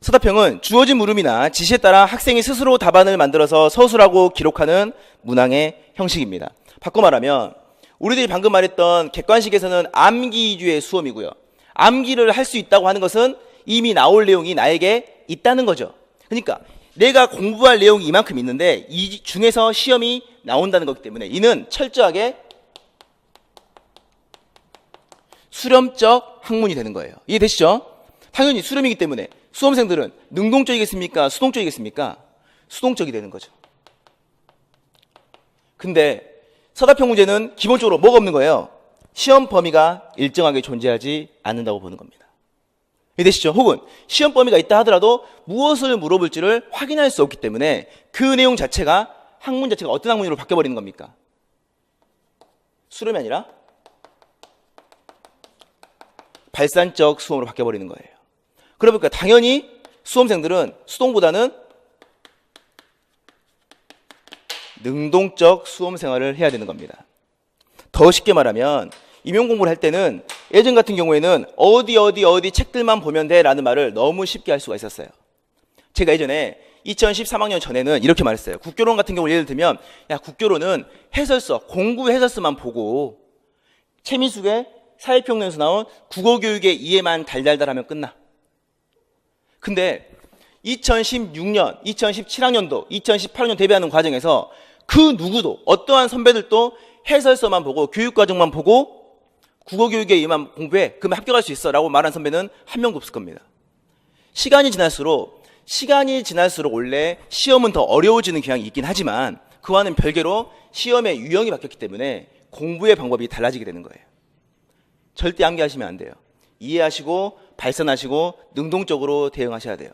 Speaker 1: 서답형은 주어진 물음이나 지시에 따라 학생이 스스로 답안을 만들어서 서술하고 기록하는 문항의 형식입니다. 바꿔 말하면 우리들이 방금 말했던 객관식에서는 암기 위주의 수험이고요. 암기를 할 수 있다고 하는 것은 이미 나올 내용이 나에게 있다는 거죠. 그러니까 내가 공부할 내용이 이만큼 있는데 이 중에서 시험이 나온다는 거기 때문에 이는 철저하게 수렴적 학문이 되는 거예요. 이해되시죠? 당연히 수렴이기 때문에 수험생들은 능동적이겠습니까? 수동적이겠습니까? 수동적이 되는 거죠. 근데 서답형 문제는 기본적으로 뭐가 없는 거예요? 시험 범위가 일정하게 존재하지 않는다고 보는 겁니다. 이해되시죠? 혹은 시험 범위가 있다 하더라도 무엇을 물어볼지를 확인할 수 없기 때문에 그 내용 자체가, 학문 자체가 어떤 학문으로 바뀌어버리는 겁니까? 수렴이 아니라 발산적 수험으로 바뀌어버리는 거예요. 그러니까 당연히 수험생들은 수동보다는 능동적 수험 생활을 해야 되는 겁니다. 더 쉽게 말하면 임용 공부를 할 때는 예전 같은 경우에는 어디 책들만 보면 돼 라는 말을 너무 쉽게 할 수가 있었어요. 제가 예전에 2013학년 전에는 이렇게 말했어요. 국교론 같은 경우 예를 들면, 야, 국교론은 해설서, 공부 해설서만 보고 최민숙의 사회평론에서 나온 국어교육의 이해만 달달달 하면 끝나. 근데 2016년, 2017학년도, 2018학년 대비하는 과정에서 그 누구도, 어떠한 선배들도 해설서만 보고 교육과정만 보고 국어교육에 이만 공부해, 그러면 합격할 수 있어 라고 말한 선배는 한 명도 없을 겁니다. 시간이 지날수록 원래 시험은 더 어려워지는 경향이 있긴 하지만 그와는 별개로 시험의 유형이 바뀌었기 때문에 공부의 방법이 달라지게 되는 거예요. 절대 암기하시면 안 돼요. 이해하시고 발산하시고 능동적으로 대응하셔야 돼요.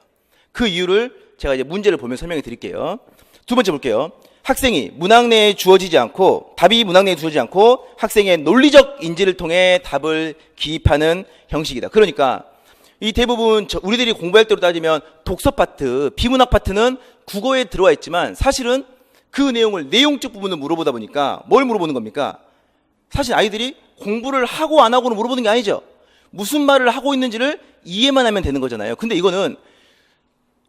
Speaker 1: 그 이유를 제가 이제 문제를 보면 설명해 드릴게요. 두 번째 볼게요. 학생이 문항 내에 주어지지 않고, 답이 문항 내에 주어지지 않고 학생의 논리적 인지를 통해 답을 기입하는 형식이다. 그러니까 이 대부분 우리들이 공부할 때로 따지면 독서 파트, 비문학 파트는 국어에 들어와 있지만 사실은 그 내용을, 내용적 부분을 물어보다 보니까 뭘 물어보는 겁니까? 사실 아이들이 공부를 하고 안 하고는 물어보는 게 아니죠. 무슨 말을 하고 있는지를 이해만 하면 되는 거잖아요. 근데 이거는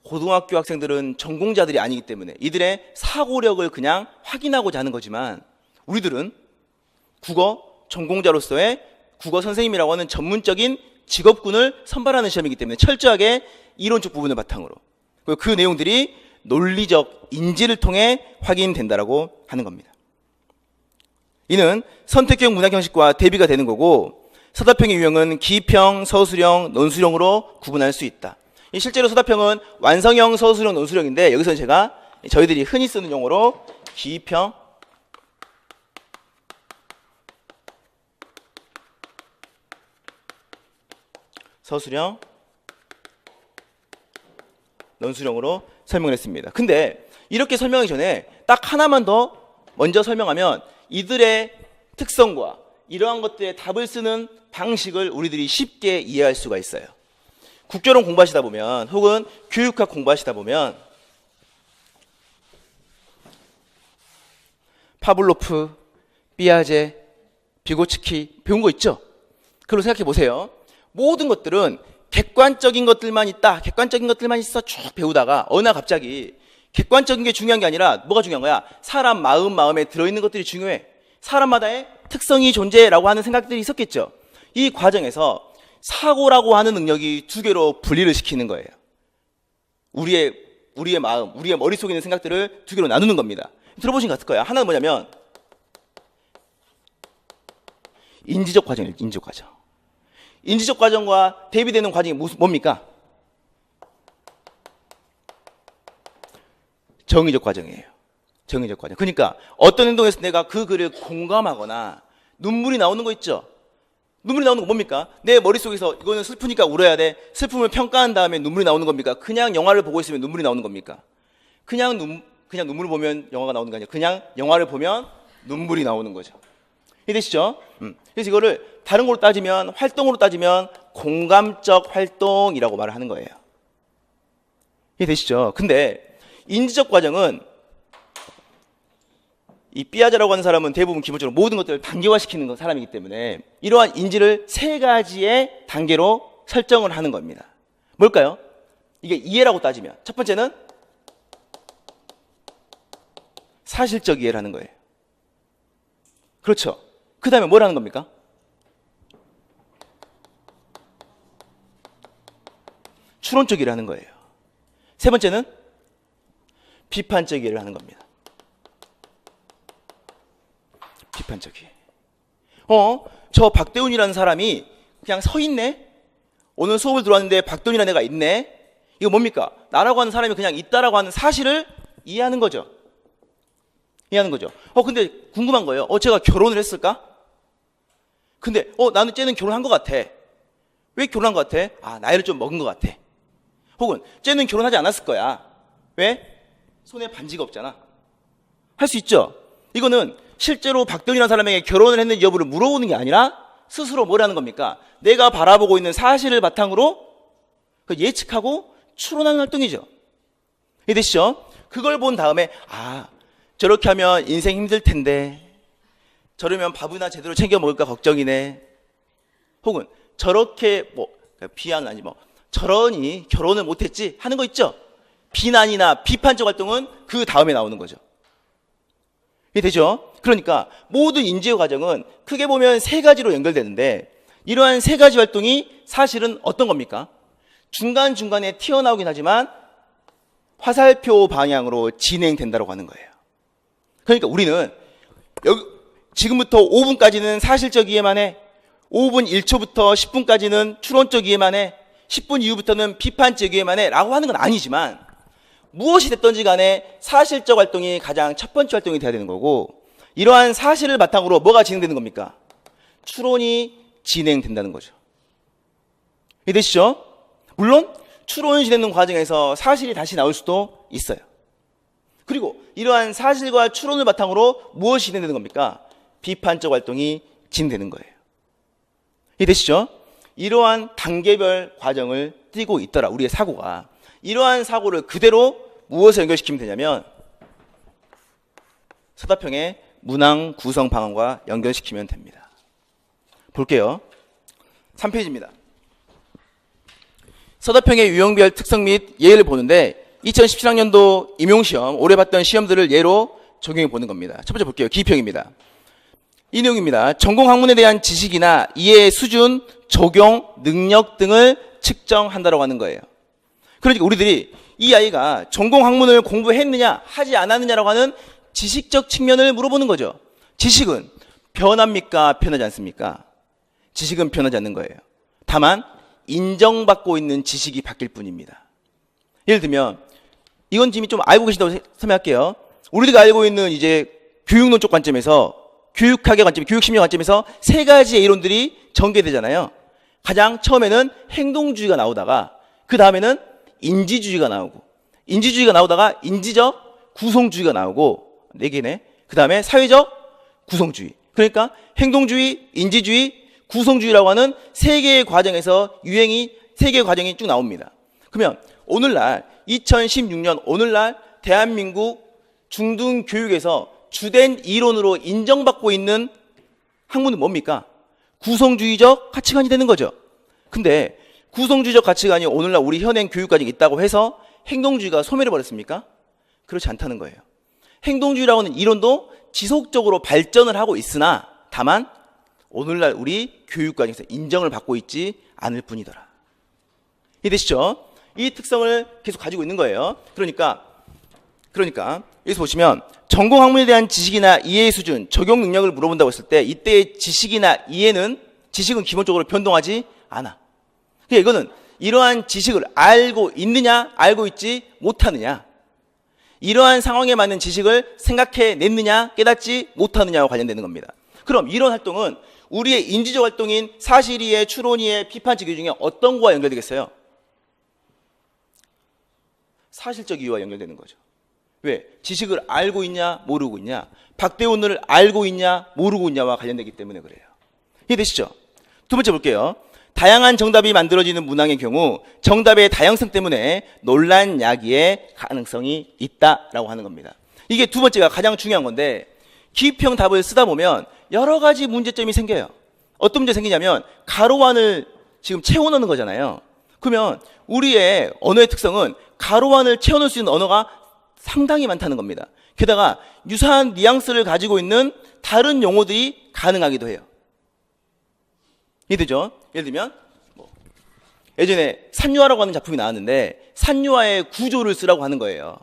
Speaker 1: 고등학교 학생들은 전공자들이 아니기 때문에 이들의 사고력을 그냥 확인하고자 하는 거지만, 우리들은 국어 전공자로서의 국어 선생님이라고 하는 전문적인 직업군을 선발하는 시험이기 때문에 철저하게 이론적 부분을 바탕으로, 그리고 그 내용들이 논리적 인지를 통해 확인된다라고 하는 겁니다. 이는 선택형 문학 형식과 대비가 되는 거고, 서답형의 유형은 기평, 서술형, 논술형으로 구분할 수 있다. 실제로 서답형은 완성형, 서술형, 논술형인데, 여기서 제가 저희들이 흔히 쓰는 용어로 기평, 서술형, 논술형으로 설명을 했습니다. 근데 이렇게 설명하기 전에 딱 하나만 더 먼저 설명하면 이들의 특성과 이러한 것들의 답을 쓰는 방식을 우리들이 쉽게 이해할 수가 있어요. 국교론 공부하시다 보면, 혹은 교육학 공부하시다 보면 파블로프, 삐아제, 비고츠키 배운 거 있죠? 그걸로 생각해 보세요. 모든 것들은 객관적인 것들만 있다, 객관적인 것들만 있어 쭉 배우다가 어느 날 갑자기 객관적인 게 중요한 게 아니라 뭐가 중요한 거야? 사람 마음에 들어있는 것들이 중요해. 사람마다의 특성이 존재라고 하는 생각들이 있었겠죠. 이 과정에서 사고라고 하는 능력이 두 개로 분리를 시키는 거예요. 우리의 마음, 우리의 머릿속에 있는 생각들을 두 개로 나누는 겁니다. 들어보신 것 같을 거예요. 하나는 뭐냐면 인지적 과정이에요. 인지적 과정. 인지적 과정과 대비되는 과정이 뭡니까? 정의적 과정이에요. 정의적 과정. 그러니까 어떤 행동에서 내가 그 글을 공감하거나 눈물이 나오는 거 있죠? 눈물이 나오는 거 뭡니까? 내 머릿속에서 이거는 슬프니까 울어야 돼. 슬픔을 평가한 다음에 눈물이 나오는 겁니까? 그냥 영화를 보고 있으면 눈물이 나오는 겁니까? 그냥 눈물을 보면 영화가 나오는 게 아니라 그냥 영화를 보면 눈물이 나오는 거죠. 이해되시죠? 그래서 이거를 다른 걸로 따지면, 활동으로 따지면 공감적 활동이라고 말을 하는 거예요. 이해되시죠? 근데 인지적 과정은 이 삐아자라고 하는 사람은 대부분 기본적으로 모든 것들을 단계화시키는 사람이기 때문에 이러한 인지를 세 가지의 단계로 설정을 하는 겁니다. 뭘까요? 이게 이해라고 따지면 첫 번째는 사실적 이해라는 거예요. 그렇죠. 그 다음에 뭐라는 겁니까? 추론적 이해를 하는 거예요. 세 번째는 비판적 이해를 하는 겁니다. 비판적 이해. 저 박대훈이라는 사람이 그냥 서 있네? 오늘 수업을 들어왔는데 박대훈이라는 애가 있네? 이거 뭡니까? 나라고 하는 사람이 그냥 있다라고 하는 사실을 이해하는 거죠. 이해하는 거죠. 근데 궁금한 거예요. 제가 결혼을 했을까? 근데 나는 쟤는 결혼한 것 같아. 왜 결혼한 것 같아? 나이를 좀 먹은 것 같아. 혹은 쟤는 결혼하지 않았을 거야. 왜? 손에 반지가 없잖아. 할 수 있죠. 이거는 실제로 박대훈이라는 사람에게 결혼을 했는지 여부를 물어보는 게 아니라 스스로 뭐라는 겁니까? 내가 바라보고 있는 사실을 바탕으로 예측하고 추론하는 활동이죠. 이해되시죠? 그걸 본 다음에 저렇게 하면 인생 힘들 텐데, 저러면 밥이나 제대로 챙겨 먹을까 걱정이네. 혹은 저렇게 비하는 아니 저러니 결혼을 못했지 하는 거 있죠. 비난이나 비판적 활동은 그 다음에 나오는 거죠. 이해되죠? 그러니까 모든 인지의 과정은 크게 보면 세 가지로 연결되는데, 이러한 세 가지 활동이 사실은 어떤 겁니까? 중간중간에 튀어나오긴 하지만 화살표 방향으로 진행된다고 하는 거예요. 그러니까 우리는 지금부터 5분까지는 사실적 이해만 해. 5분 1초부터 10분까지는 추론적 이해만 해. 10분 이후부터는 비판적 이해만 해. 라고 하는 건 아니지만, 무엇이 됐든지 간에 사실적 활동이 가장 첫 번째 활동이 돼야 되는 거고, 이러한 사실을 바탕으로 뭐가 진행되는 겁니까? 추론이 진행된다는 거죠. 이해되시죠? 물론 추론이 진행되는 과정에서 사실이 다시 나올 수도 있어요. 그리고 이러한 사실과 추론을 바탕으로 무엇이 진행되는 겁니까? 비판적 활동이 진행되는 거예요. 이해되시죠? 이러한 단계별 과정을 띠고 있더라, 우리의 사고가. 이러한 사고를 그대로 무엇에 연결시키면 되냐면 서답형의 문항 구성 방안과 연결시키면 됩니다. 볼게요. 3페이지입니다. 서답형의 유형별 특성 및 예를 보는데 2017학년도 임용시험 올해 봤던 시험들을 예로 적용해 보는 겁니다. 첫 번째 볼게요. 기평입니다. 이 내용입니다. 전공 학문에 대한 지식이나 이해의 수준, 적용, 능력 등을 측정한다고 하는 거예요. 그러니까 우리들이 이 아이가 전공 학문을 공부했느냐 하지 않았느냐라고 하는 지식적 측면을 물어보는 거죠. 지식은 변합니까? 변하지 않습니까? 지식은 변하지 않는 거예요. 다만 인정받고 있는 지식이 바뀔 뿐입니다. 예를 들면 이건 지금 좀 알고 계신다고 설명할게요. 우리가 알고 있는 이제 교육론적 관점에서, 교육학의 관점, 교육심리 관점에서 세 가지의 이론들이 전개되잖아요. 가장 처음에는 행동주의가 나오다가 그 다음에는 인지주의가 나오고, 인지주의가 나오다가 인지적 구성주의가 나오고, 네 개네. 그 다음에 사회적 구성주의. 그러니까 행동주의, 인지주의, 구성주의라고 하는 세 개의 과정에서 세 개의 과정이 쭉 나옵니다. 그러면 오늘날 2016년 오늘날 대한민국 중등교육에서 주된 이론으로 인정받고 있는 학문은 뭡니까? 구성주의적 가치관이 되는 거죠. 근데 구성주의적 가치관이 오늘날 우리 현행 교육과정에 있다고 해서 행동주의가 소멸해 버렸습니까? 그렇지 않다는 거예요. 행동주의라고 하는 이론도 지속적으로 발전을 하고 있으나 다만 오늘날 우리 교육과정에서 인정을 받고 있지 않을 뿐이더라. 이해되시죠? 이 특성을 계속 가지고 있는 거예요. 그러니까 여기서 보시면 전공 학문에 대한 지식이나 이해의 수준, 적용 능력을 물어본다고 했을 때 이때의 지식이나 이해는 지식은 기본적으로 변동하지 않아. 그러니까 이거는 이러한 지식을 알고 있느냐, 알고 있지 못하느냐, 이러한 상황에 맞는 지식을 생각해냈느냐, 깨닫지 못하느냐와 관련되는 겁니다. 그럼 이런 활동은 우리의 인지적 활동인 사실이해, 추론이해, 비판적 이유 중에 어떤 거와 연결되겠어요? 사실적 이유와 연결되는 거죠. 왜? 지식을 알고 있냐, 모르고 있냐, 박대원을 알고 있냐, 모르고 있냐와 관련되기 때문에 그래요. 이해되시죠? 두 번째 볼게요. 다양한 정답이 만들어지는 문항의 경우 정답의 다양성 때문에 논란 야기의 가능성이 있다라고 하는 겁니다. 이게 두 번째가 가장 중요한 건데, 기입형 답을 쓰다 보면 여러 가지 문제점이 생겨요. 어떤 문제 생기냐면 가로안을 지금 채워넣는 거잖아요. 그러면 우리의 언어의 특성은 가로안을 채워넣을 수 있는 언어가 상당히 많다는 겁니다. 게다가 유사한 뉘앙스를 가지고 있는 다른 용어들이 가능하기도 해요. 이해되죠? 예를 들면 예전에 산유화라고 하는 작품이 나왔는데 산유화의 구조를 쓰라고 하는 거예요.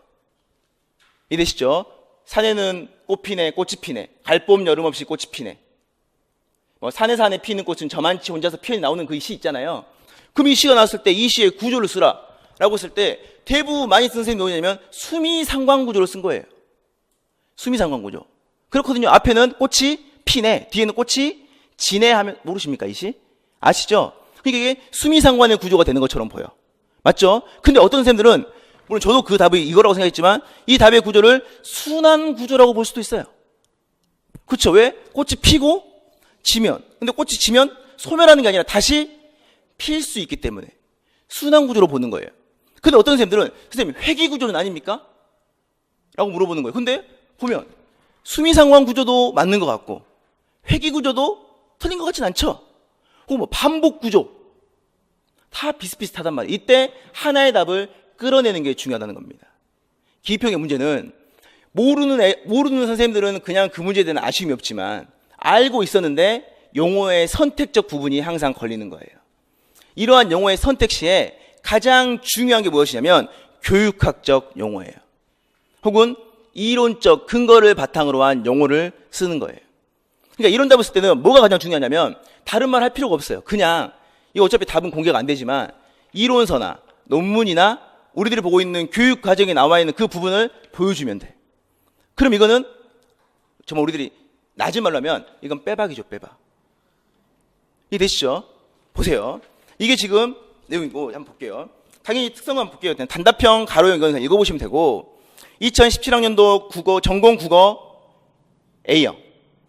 Speaker 1: 이해되시죠? 산에는 꽃 피네, 꽃이 피네. 갈봄 여름 없이 꽃이 피네. 산에 피는 꽃은 저만치 혼자서 피어 나오는 그 시 있잖아요. 그럼 이 시가 나왔을 때 이 시의 구조를 쓰라 라고 했을 때 대부분 많이 쓴 선생님이 뭐냐면 수미상관구조를 쓴 거예요. 수미상관구조. 그렇거든요. 앞에는 꽃이 피네, 뒤에는 꽃이 지네 하면 모르십니까 이 시? 아시죠? 그러니까 이게 수미상관의 구조가 되는 것처럼 보여. 맞죠? 근데 어떤 선생님들은, 물론 저도 그 답이 이거라고 생각했지만 이 답의 구조를 순환 구조라고 볼 수도 있어요. 그렇죠? 왜? 꽃이 피고 지면, 근데 꽃이 지면 소멸하는 게 아니라 다시 필 수 있기 때문에 순환 구조로 보는 거예요. 근데 어떤 선생님들은 선생님 회귀 구조는 아닙니까? 라고 물어보는 거예요. 근데 보면 수미상관 구조도 맞는 것 같고 회귀 구조도 틀린 것 같진 않죠? 혹은 반복 구조 다 비슷비슷하단 말이에요. 이때 하나의 답을 끌어내는 게 중요하다는 겁니다. 기입형의 문제는 모르는 선생님들은 그냥 그 문제에 대한 아쉬움이 없지만 알고 있었는데 용어의 선택적 부분이 항상 걸리는 거예요. 이러한 용어의 선택 시에 가장 중요한 게 무엇이냐면 교육학적 용어예요. 혹은 이론적 근거를 바탕으로 한 용어를 쓰는 거예요. 그러니까 이런 답을 쓸 때는 뭐가 가장 중요하냐면 다른 말 할 필요가 없어요. 그냥 이거 어차피 답은 공개가 안 되지만 이론서나 논문이나 우리들이 보고 있는 교육 과정에 나와 있는 그 부분을 보여주면 돼. 그럼 이거는 정말 우리들이 낮은 말로 하면 이건 빼박이죠, 빼박. 이해되시죠? 보세요. 이게 지금 내용이고 한번 볼게요. 당연히 특성만 볼게요. 단답형 가로형 이건 읽어보시면 되고 2017학년도 국어 전공 국어 A형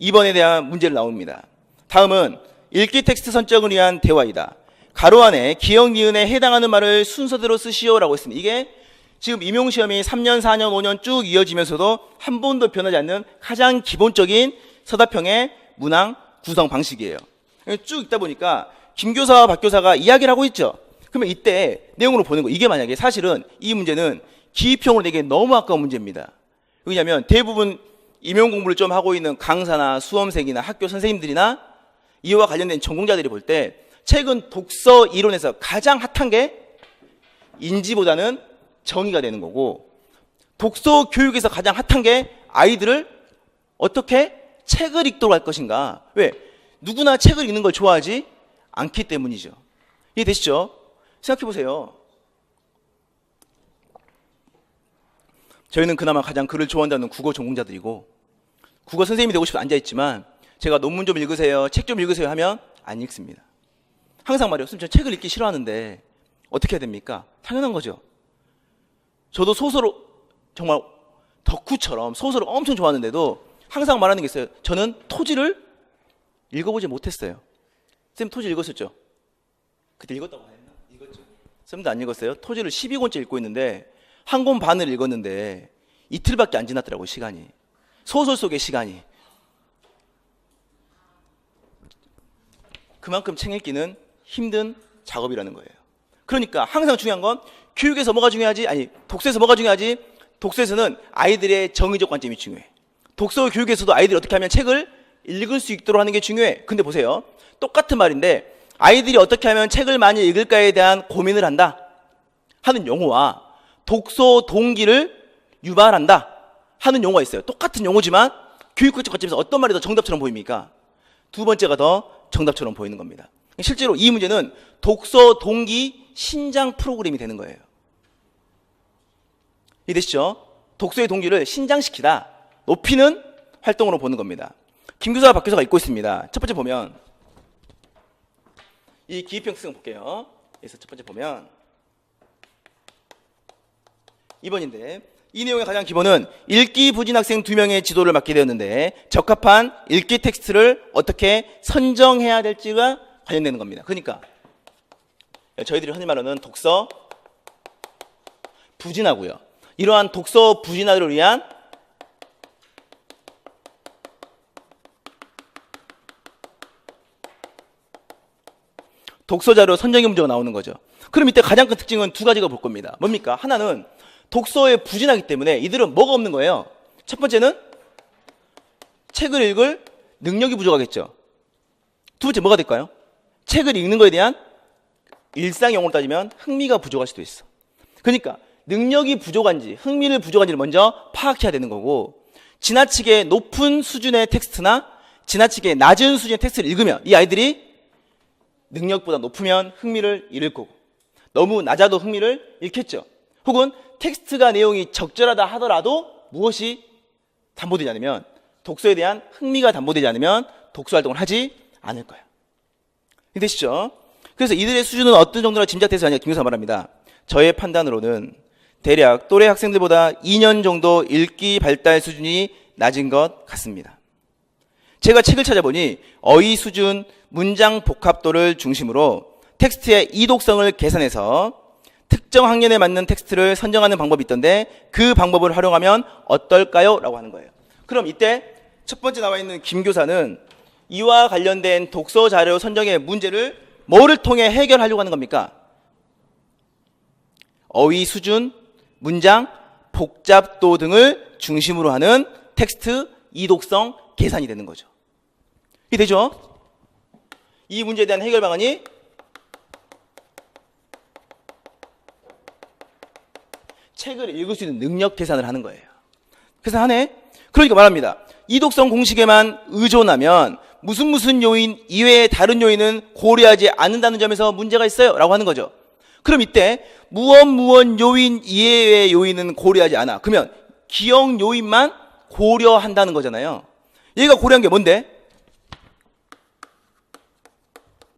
Speaker 1: 2번에 대한 문제를 나옵니다. 다음은 읽기 텍스트 선정을 위한 대화이다. 가로 안에 기역 니은에 해당하는 말을 순서대로 쓰시오라고 했습니다. 이게 지금 임용시험이 3년, 4년, 5년 쭉 이어지면서도 한 번도 변하지 않는 가장 기본적인 서답형의 문항 구성 방식이에요. 쭉 읽다 보니까 김 교사와 박 교사가 이야기를 하고 있죠. 그러면 이때 내용으로 보는 거, 이게 만약에 사실은 이 문제는 기입형으로 내기 너무 아까운 문제입니다. 왜냐하면 대부분 임용 공부를 좀 하고 있는 강사나 수험생이나 학교 선생님들이나 이와 관련된 전공자들이 볼 때 최근 독서 이론에서 가장 핫한 게 인지보다는 정의가 되는 거고, 독서 교육에서 가장 핫한 게 아이들을 어떻게 책을 읽도록 할 것인가. 왜? 누구나 책을 읽는 걸 좋아하지 않기 때문이죠. 이해되시죠? 생각해 보세요. 저희는 그나마 가장 글을 좋아한다는 국어 전공자들이고, 국어 선생님이 되고 싶어 앉아있지만 제가 논문 좀 읽으세요, 책 좀 읽으세요 하면 안 읽습니다. 항상 말이에요. 저 책을 읽기 싫어하는데 어떻게 해야 됩니까? 당연한 거죠. 저도 소설을 정말 덕후처럼 소설을 엄청 좋아하는데도 항상 말하는 게 있어요. 저는 토지를 읽어보지 못했어요. 쌤 토지 읽었었죠? 그때 읽었다고 했나? 읽었죠? 쌤도 안 읽었어요? 토지를 12권째 읽고 있는데 한 권 반을 읽었는데 이틀밖에 안 지났더라고요. 시간이. 소설 속의 시간이. 그만큼 책 읽기는 힘든 작업이라는 거예요. 그러니까 항상 중요한 건 교육에서 뭐가 중요하지? 아니, 독서에서 뭐가 중요하지? 독서에서는 아이들의 정의적 관점이 중요해. 독서 교육에서도 아이들이 어떻게 하면 책을 읽을 수 있도록 하는 게 중요해. 근데 보세요. 똑같은 말인데 아이들이 어떻게 하면 책을 많이 읽을까에 대한 고민을 한다 하는 용어와 독서 동기를 유발한다 하는 용어가 있어요. 똑같은 용어지만 교육학적 관점에서 어떤 말이 더 정답처럼 보입니까? 두 번째가 더 정답처럼 보이는 겁니다. 실제로 이 문제는 독서 동기 신장 프로그램이 되는 거예요. 이해되시죠? 독서의 동기를 신장시키다, 높이는 활동으로 보는 겁니다. 김 교사와 박 교사가 읽고 있습니다. 첫 번째 보면 이 기입형 특성 볼게요. 그래서 첫 번째 보면 2번인데 이 내용의 가장 기본은 읽기 부진 학생 2명의 지도를 맡게 되었는데 적합한 읽기 텍스트를 어떻게 선정해야 될지가 관련되는 겁니다. 그러니까 저희들이 흔히 말하는 독서 부진하고요. 이러한 독서 부진화를 위한 독서 자료 선정의 문제가 나오는 거죠. 그럼 이때 가장 큰 특징은 두 가지가 볼 겁니다. 뭡니까? 하나는 독서에 부진하기 때문에 이들은 뭐가 없는 거예요? 첫 번째는 책을 읽을 능력이 부족하겠죠. 두 번째 뭐가 될까요? 책을 읽는 거에 대한 일상 용어로 따지면 흥미가 부족할 수도 있어. 그러니까 능력이 부족한지 흥미를 부족한지를 먼저 파악해야 되는 거고, 지나치게 높은 수준의 텍스트나 지나치게 낮은 수준의 텍스트를 읽으면 이 아이들이 능력보다 높으면 흥미를 잃을 거고, 너무 낮아도 흥미를 잃겠죠. 혹은 텍스트가 내용이 적절하다 하더라도 무엇이 담보되지 않으면, 독서에 대한 흥미가 담보되지 않으면 독서 활동을 하지 않을 거예요. 되시죠? 그래서 이들의 수준은 어떤 정도나 짐작돼서 하냐, 김 교사 말합니다. 저의 판단으로는 대략 또래 학생들보다 2년 정도 읽기 발달 수준이 낮은 것 같습니다. 제가 책을 찾아보니 어휘 수준, 문장 복합도를 중심으로 텍스트의 이독성을 계산해서 특정 학년에 맞는 텍스트를 선정하는 방법이 있던데 그 방법을 활용하면 어떨까요? 라고 하는 거예요. 그럼 이때 첫 번째 나와 있는 김 교사는 이와 관련된 독서 자료 선정의 문제를 뭐를 통해 해결하려고 하는 겁니까? 어휘 수준, 문장, 복잡도 등을 중심으로 하는 텍스트 이독성 계산이 되는 거죠. 이게 되죠? 이 문제에 대한 해결 방안이 책을 읽을 수 있는 능력 계산을 하는 거예요. 그래서 하네. 그러니까 말합니다. 이독성 공식에만 의존하면 무슨 요인 이외의 다른 요인은 고려하지 않는다는 점에서 문제가 있어요 라고 하는 거죠. 그럼 이때 무엇 요인 이외의 요인은 고려하지 않아. 그러면 기억 요인만 고려한다는 거잖아요. 얘가 고려한 게 뭔데?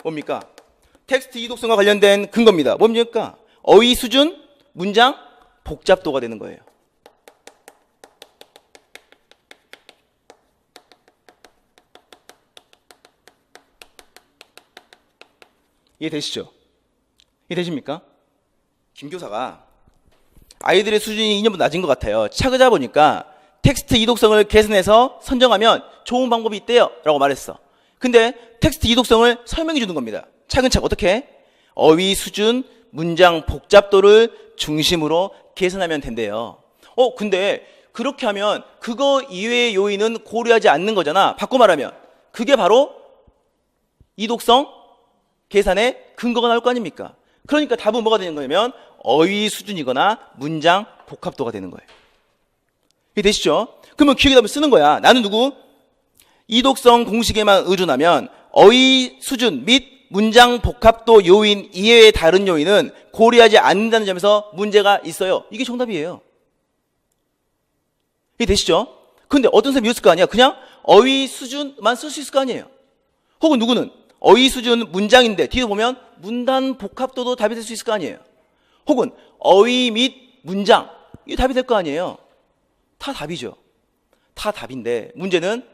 Speaker 1: 뭡니까? 텍스트 이독성과 관련된 근거입니다. 뭡니까? 어휘 수준, 문장, 복잡도가 되는 거예요. 이해되시죠? 이해되십니까? 김 교사가 아이들의 수준이 2년보다 낮은 것 같아요. 찾아보니까 텍스트 이독성을 개선해서 선정하면 좋은 방법이 있대요 라고 말했어. 근데 텍스트 이독성을 설명해 주는 겁니다. 차근차근 어떻게? 어휘 수준, 문장 복잡도를 중심으로 개선하면 된대요. 근데 그렇게 하면 그거 이외의 요인은 고려하지 않는 거잖아. 바꿔 말하면 그게 바로 이독성 계산의 근거가 나올 거 아닙니까? 그러니까 답은 뭐가 되는 거냐면 어휘 수준이거나 문장 복합도가 되는 거예요. 이게 되시죠? 그러면 기억에다 쓰는 거야. 나는 누구? 이독성 공식에만 의존하면 어휘 수준 및 문장 복합도 요인 이외의 다른 요인은 고려하지 않는다는 점에서 문제가 있어요. 이게 정답이에요. 이게 되시죠? 근데 어떤 사람이 이랬을 거 아니야? 그냥 어휘 수준만 쓸 수 있을 거 아니에요. 혹은 누구는 어휘 수준 문장인데 뒤에 보면 문단 복합도도 답이 될 수 있을 거 아니에요. 혹은 어휘 및 문장, 이게 답이 될 거 아니에요. 다 답이죠. 다 답인데 문제는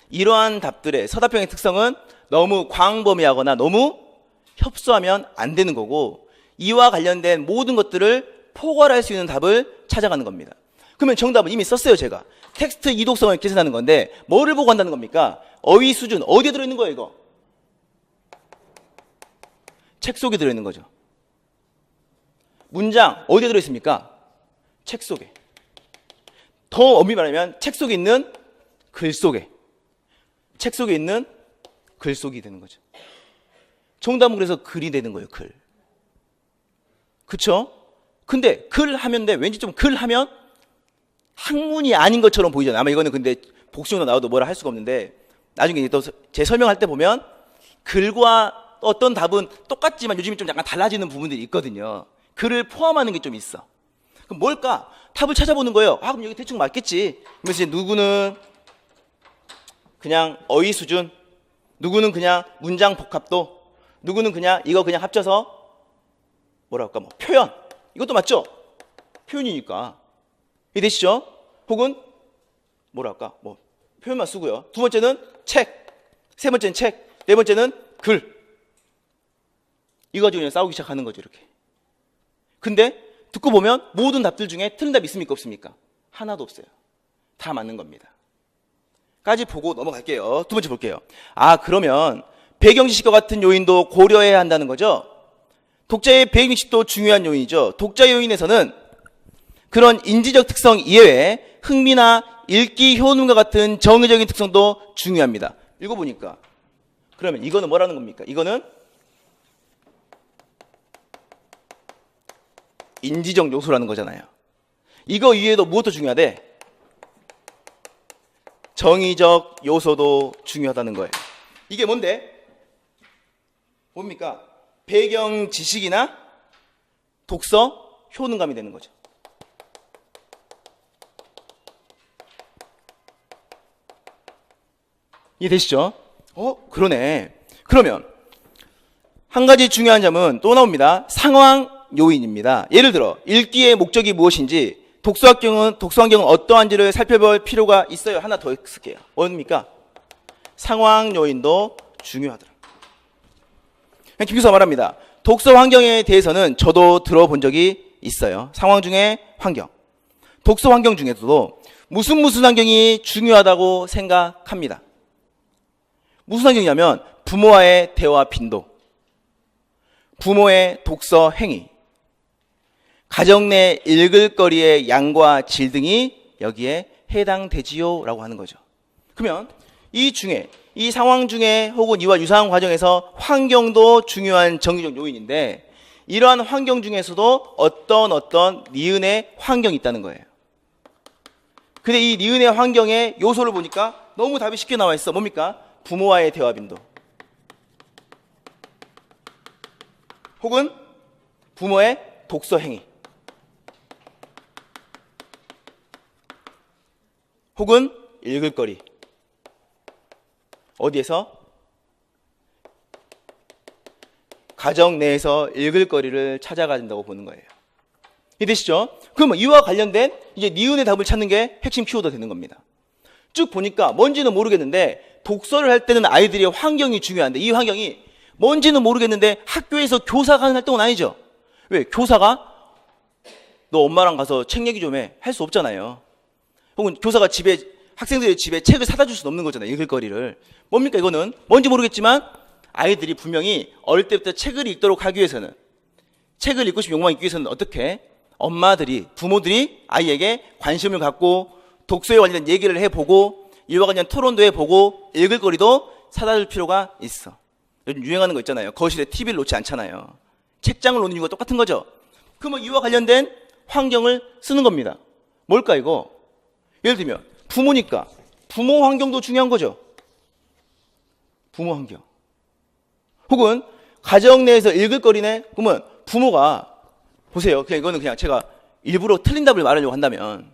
Speaker 1: 이러한 답들의 서답형의 특성은 너무 광범위하거나 너무 협소하면 안 되는 거고, 이와 관련된 모든 것들을 포괄할 수 있는 답을 찾아가는 겁니다. 그러면 정답은 이미 썼어요. 제가 텍스트 이독성을 계산하는 건데 뭐를 보고 한다는 겁니까? 어휘 수준 어디에 들어있는 거예요? 이거 책 속에 들어있는 거죠. 문장 어디에 들어있습니까? 책 속에. 더 엄밀히 말하면 책 속에 있는 글 속에, 책 속에 있는 글 속이 되는 거죠. 정답은 그래서 글이 되는 거예요. 글. 그쵸? 근데 글 하면 돼. 왠지 좀 글 하면 학문이 아닌 것처럼 보이잖아요. 아마 이거는 근데 복수로 나와도 뭐라 할 수가 없는데, 나중에 또 제 설명할 때 보면 글과 어떤 답은 똑같지만 요즘에 좀 약간 달라지는 부분들이 있거든요. 글을 포함하는 게 좀 있어. 그럼 뭘까? 답을 찾아보는 거예요. 아, 그럼 여기 대충 맞겠지. 그래서 이제 누구는 그냥 어휘 수준, 누구는 그냥 문장 복합도, 누구는 그냥 이거 그냥 합쳐서 뭐랄까 뭐 표현, 이것도 맞죠? 표현이니까. 이해되시죠? 혹은 뭐랄까 뭐 표현만 쓰고요. 두 번째는 책, 세 번째는 책, 네 번째는 글. 이거 가지고 그냥 싸우기 시작하는 거죠. 이렇게. 근데 듣고 보면 모든 답들 중에 틀린 답이 있습니까? 없습니까? 하나도 없어요. 다 맞는 겁니다. 까지 보고 넘어갈게요. 두 번째 볼게요. 아, 그러면 배경지식과 같은 요인도 고려해야 한다는 거죠. 독자의 배경지식도 중요한 요인이죠. 독자 요인에서는 그런 인지적 특성 이외에 흥미나 읽기 효능과 같은 정의적인 특성도 중요합니다. 읽어보니까 그러면 이거는 뭐라는 겁니까? 이거는 인지적 요소라는 거잖아요. 이거 이외에도 무엇도 중요하대? 정의적 요소도 중요하다는 거예요. 이게 뭔데? 뭡니까? 배경 지식이나 독서 효능감이 되는 거죠. 이해되시죠? 그러네. 그러면 한 가지 중요한 점은 또 나옵니다. 상황 요인입니다. 예를 들어 읽기의 목적이 무엇인지, 독서 환경은 어떠한지를 살펴볼 필요가 있어요. 하나 더 쓸게요. 뭡니까? 상황 요인도 중요하더라. 김 교수가 말합니다. 독서 환경에 대해서는 저도 들어본 적이 있어요. 상황 중에 환경. 독서 환경 중에서도 무슨 환경이 중요하다고 생각합니다. 무슨 환경이냐면 부모와의 대화 빈도, 부모의 독서 행위, 가정 내 읽을 거리의 양과 질 등이 여기에 해당되지요 라고 하는 거죠. 그러면 이 중에, 이 상황 중에 혹은 이와 유사한 과정에서 환경도 중요한 정의적 요인인데, 이러한 환경 중에서도 어떤 니은의 환경이 있다는 거예요. 근데 이 니은의 환경의 요소를 보니까 너무 답이 쉽게 나와 있어. 뭡니까? 부모와의 대화 빈도, 혹은 부모의 독서 행위, 혹은 읽을 거리. 어디에서? 가정 내에서 읽을 거리를 찾아가야 된다고 보는 거예요. 이해되시죠? 그러면 이와 관련된 이제 니은의 답을 찾는 게 핵심 키워드가 되는 겁니다. 쭉 보니까 뭔지는 모르겠는데 독서를 할 때는 아이들의 환경이 중요한데, 이 환경이 뭔지는 모르겠는데 학교에서 교사가 하는 활동은 아니죠. 왜? 교사가 너 엄마랑 가서 책 얘기 좀 해. 할 수 없잖아요. 혹은 교사가 학생들의 집에 책을 사다 줄 수는 없는 거잖아요. 읽을 거리를. 뭡니까? 이거는 뭔지 모르겠지만 아이들이 분명히 어릴 때부터 책을 읽도록 하기 위해서는, 책을 읽고 싶은 욕망이 있기 위해서는 어떻게? 엄마들이, 부모들이 아이에게 관심을 갖고 독서에 관련된 얘기를 해보고 이와 관련 토론도 해보고 읽을 거리도 사다 줄 필요가 있어. 요즘 유행하는 거 있잖아요. 거실에 TV를 놓지 않잖아요. 책장을 놓는 이유가 똑같은 거죠. 그러면 이와 관련된 환경을 쓰는 겁니다. 뭘까 이거? 예를 들면 부모니까 부모 환경도 중요한 거죠. 부모 환경. 혹은 가정 내에서 읽을거리네. 그러면 부모가 보세요. 그냥 이거는 그냥 제가 일부러 틀린 답을 말하려고 한다면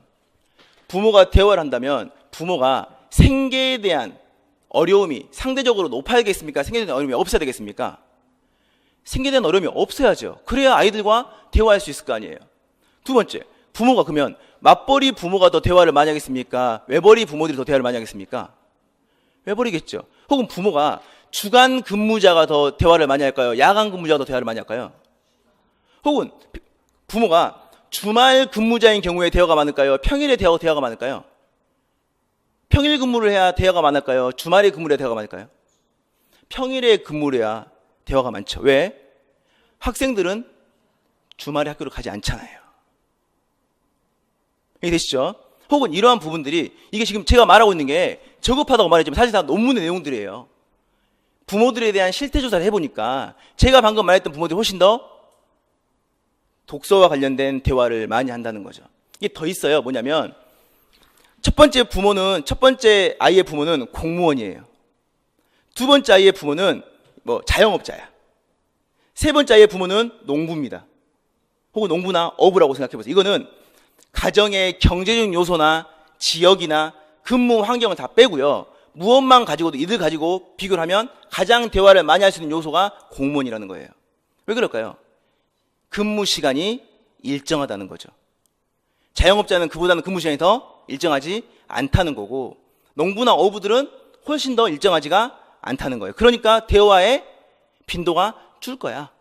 Speaker 1: 부모가 대화를 한다면 부모가 생계에 대한 어려움이 상대적으로 높아야겠습니까? 생계에 대한 어려움이 없어야 되겠습니까? 생계에 대한 어려움이 없어야죠. 그래야 아이들과 대화할 수 있을 거 아니에요. 두 번째, 부모가 그러면 맞벌이 부모가 더 대화를 많이 하겠습니까? 외벌이 부모들이 더 대화를 많이 하겠습니까? 외벌이겠죠. 혹은 부모가 주간 근무자가 더 대화를 많이 할까요? 야간 근무자가 더 대화를 많이 할까요? 혹은 부모가 주말 근무자인 경우에 대화가 많을까요? 평일에 대화가 많을까요? 평일 근무를 해야 대화가 많을까요? 주말에 근무를 해야 대화가 많을까요? 평일에 근무를 해야 대화가 많죠. 왜? 학생들은 주말에 학교를 가지 않잖아요. 이해되시죠? 혹은 이러한 부분들이 이게 지금 제가 말하고 있는 게 저급하다고 말했지만 사실 다 논문의 내용들이에요. 부모들에 대한 실태조사를 해보니까 제가 방금 말했던 부모들이 훨씬 더 독서와 관련된 대화를 많이 한다는 거죠. 이게 더 있어요. 뭐냐면 첫 번째 아이의 부모는 공무원이에요. 두 번째 아이의 부모는 자영업자야. 세 번째 아이의 부모는 농부입니다. 혹은 농부나 어부라고 생각해보세요. 이거는 가정의 경제적 요소나 지역이나 근무 환경을 다 빼고요. 무엇만 가지고도 이들 가지고 비교를 하면 가장 대화를 많이 할 수 있는 요소가 공무원이라는 거예요. 왜 그럴까요? 근무 시간이 일정하다는 거죠. 자영업자는 그보다는 근무 시간이 더 일정하지 않다는 거고 농부나 어부들은 훨씬 더 일정하지가 않다는 거예요. 그러니까 대화의 빈도가 줄 거야.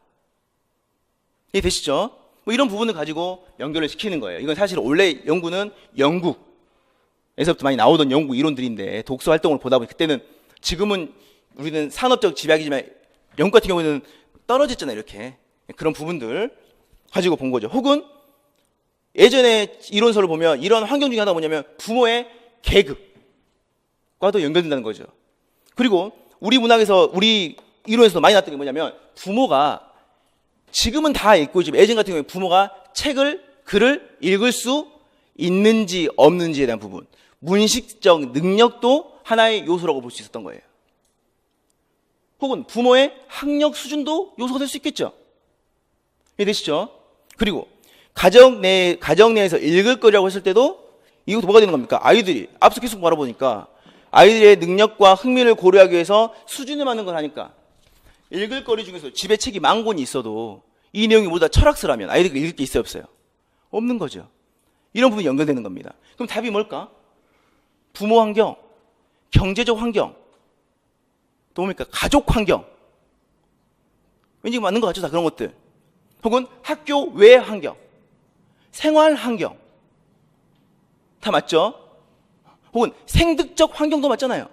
Speaker 1: 이해되시죠? 이런 부분을 가지고 연결을 시키는 거예요. 이건 사실 원래 연구는 영국에서부터 많이 나오던 연구 이론들인데 독서 활동을 보다 보니 그때는 지금은 우리는 산업적 집약이지만 영국 같은 경우에는 떨어졌잖아요. 이렇게 그런 부분들 가지고 본 거죠. 혹은 예전에 이론서를 보면 이런 환경 중에 하나가 뭐냐면 부모의 계급과도 연결된다는 거죠. 그리고 우리 문학에서 우리 이론에서도 많이 나왔던 게 뭐냐면 부모가 지금은 다 읽고 있지만 예전 같은 경우에 부모가 글을 읽을 수 있는지 없는지에 대한 부분, 문식적 능력도 하나의 요소라고 볼 수 있었던 거예요. 혹은 부모의 학력 수준도 요소가 될 수 있겠죠. 이해되시죠? 그리고 가정 내에서 읽을 거라고 했을 때도 이것도 뭐가 되는 겁니까? 아이들이 앞서 계속 말해보니까 아이들의 능력과 흥미를 고려하기 위해서 수준에 맞는 걸 하니까 읽을 거리 중에서 집에 책이 10,000권이 있어도 이 내용이 모두 다 철학서라면 아이들이 읽을 게 있어요 없어요? 없는 거죠. 이런 부분이 연결되는 겁니다. 그럼 답이 뭘까? 부모 환경, 경제적 환경, 또 뭡니까? 가족 환경. 왠지 맞는 것 같죠? 다 그런 것들. 혹은 학교 외 환경, 생활 환경. 다 맞죠? 혹은 생득적 환경도 맞잖아요.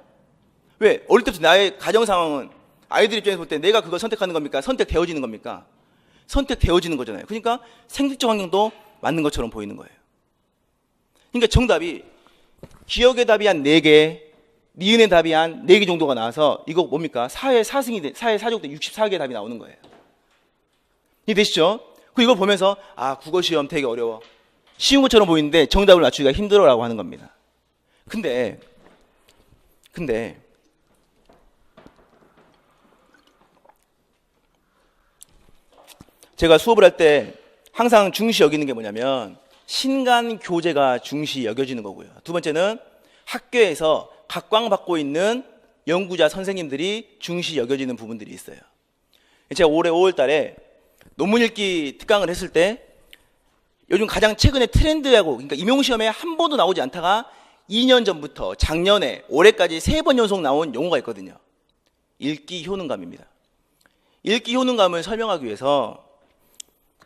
Speaker 1: 왜? 어릴 때부터 나의 가정 상황은 아이들 입장에서 볼 때 내가 그걸 선택하는 겁니까? 선택되어지는 겁니까? 선택되어지는 거잖아요. 그러니까 생득적 환경도 맞는 것처럼 보이는 거예요. 그러니까 정답이 기억의 답이 한 4개, 니은의 답이 한 4개 정도가 나와서 이거 뭡니까? 사회 사족대 64개의 답이 나오는 거예요. 이해되시죠? 그리고 이걸 보면서 국어 시험 되게 어려워. 쉬운 것처럼 보이는데 정답을 맞추기가 힘들어라고 하는 겁니다. 근데 제가 수업을 할 때 항상 중시 여기는 게 뭐냐면 신간 교재가 중시 여겨지는 거고요. 두 번째는 학교에서 각광받고 있는 연구자 선생님들이 중시 여겨지는 부분들이 있어요. 제가 올해 5월 달에 논문 읽기 특강을 했을 때 요즘 가장 최근에 트렌드하고 그러니까 임용시험에 한 번도 나오지 않다가 2년 전부터 작년에 올해까지 3번 연속 나온 용어가 있거든요. 읽기 효능감입니다. 읽기 효능감을 설명하기 위해서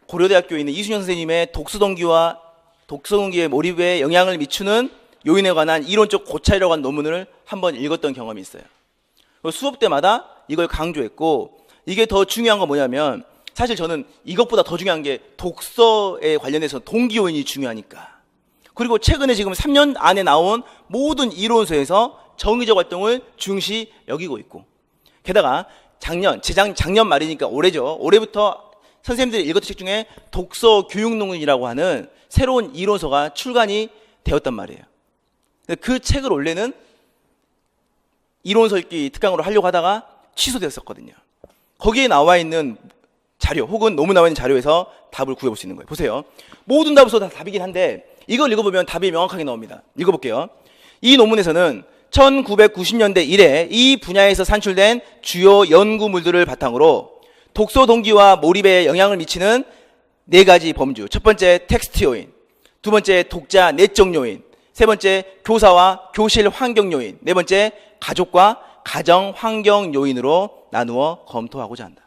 Speaker 1: 고려대학교에 있는 이순영 선생님의 독서동기의 몰입에 영향을 미치는 요인에 관한 이론적 고찰이라고 하는 논문을 한번 읽었던 경험이 있어요. 수업 때마다 이걸 강조했고 이게 더 중요한 건 뭐냐면 사실 저는 이것보다 더 중요한 게 독서에 관련해서 동기 요인이 중요하니까. 그리고 최근에 지금 3년 안에 나온 모든 이론서에서 정의적 활동을 중시 여기고 있고 게다가 작년 말이니까 올해죠. 올해부터 선생님들이 읽었던 책 중에 독서 교육론이라고 하는 새로운 이론서가 출간이 되었단 말이에요. 그 책을 원래는 이론서 읽기 특강으로 하려고 하다가 취소되었었거든요. 거기에 나와 있는 자료 혹은 논문 나와 있는 자료에서 답을 구해볼 수 있는 거예요. 보세요. 모든 답에서 다 답이긴 한데 이걸 읽어보면 답이 명확하게 나옵니다. 읽어볼게요. 이 논문에서는 1990년대 이래 이 분야에서 산출된 주요 연구물들을 바탕으로 독서 동기와 몰입에 영향을 미치는 4가지 범주. 첫 번째 텍스트 요인, 두 번째 독자 내적 요인, 세 번째 교사와 교실 환경 요인, 네 번째 가족과 가정 환경 요인으로 나누어 검토하고자 한다.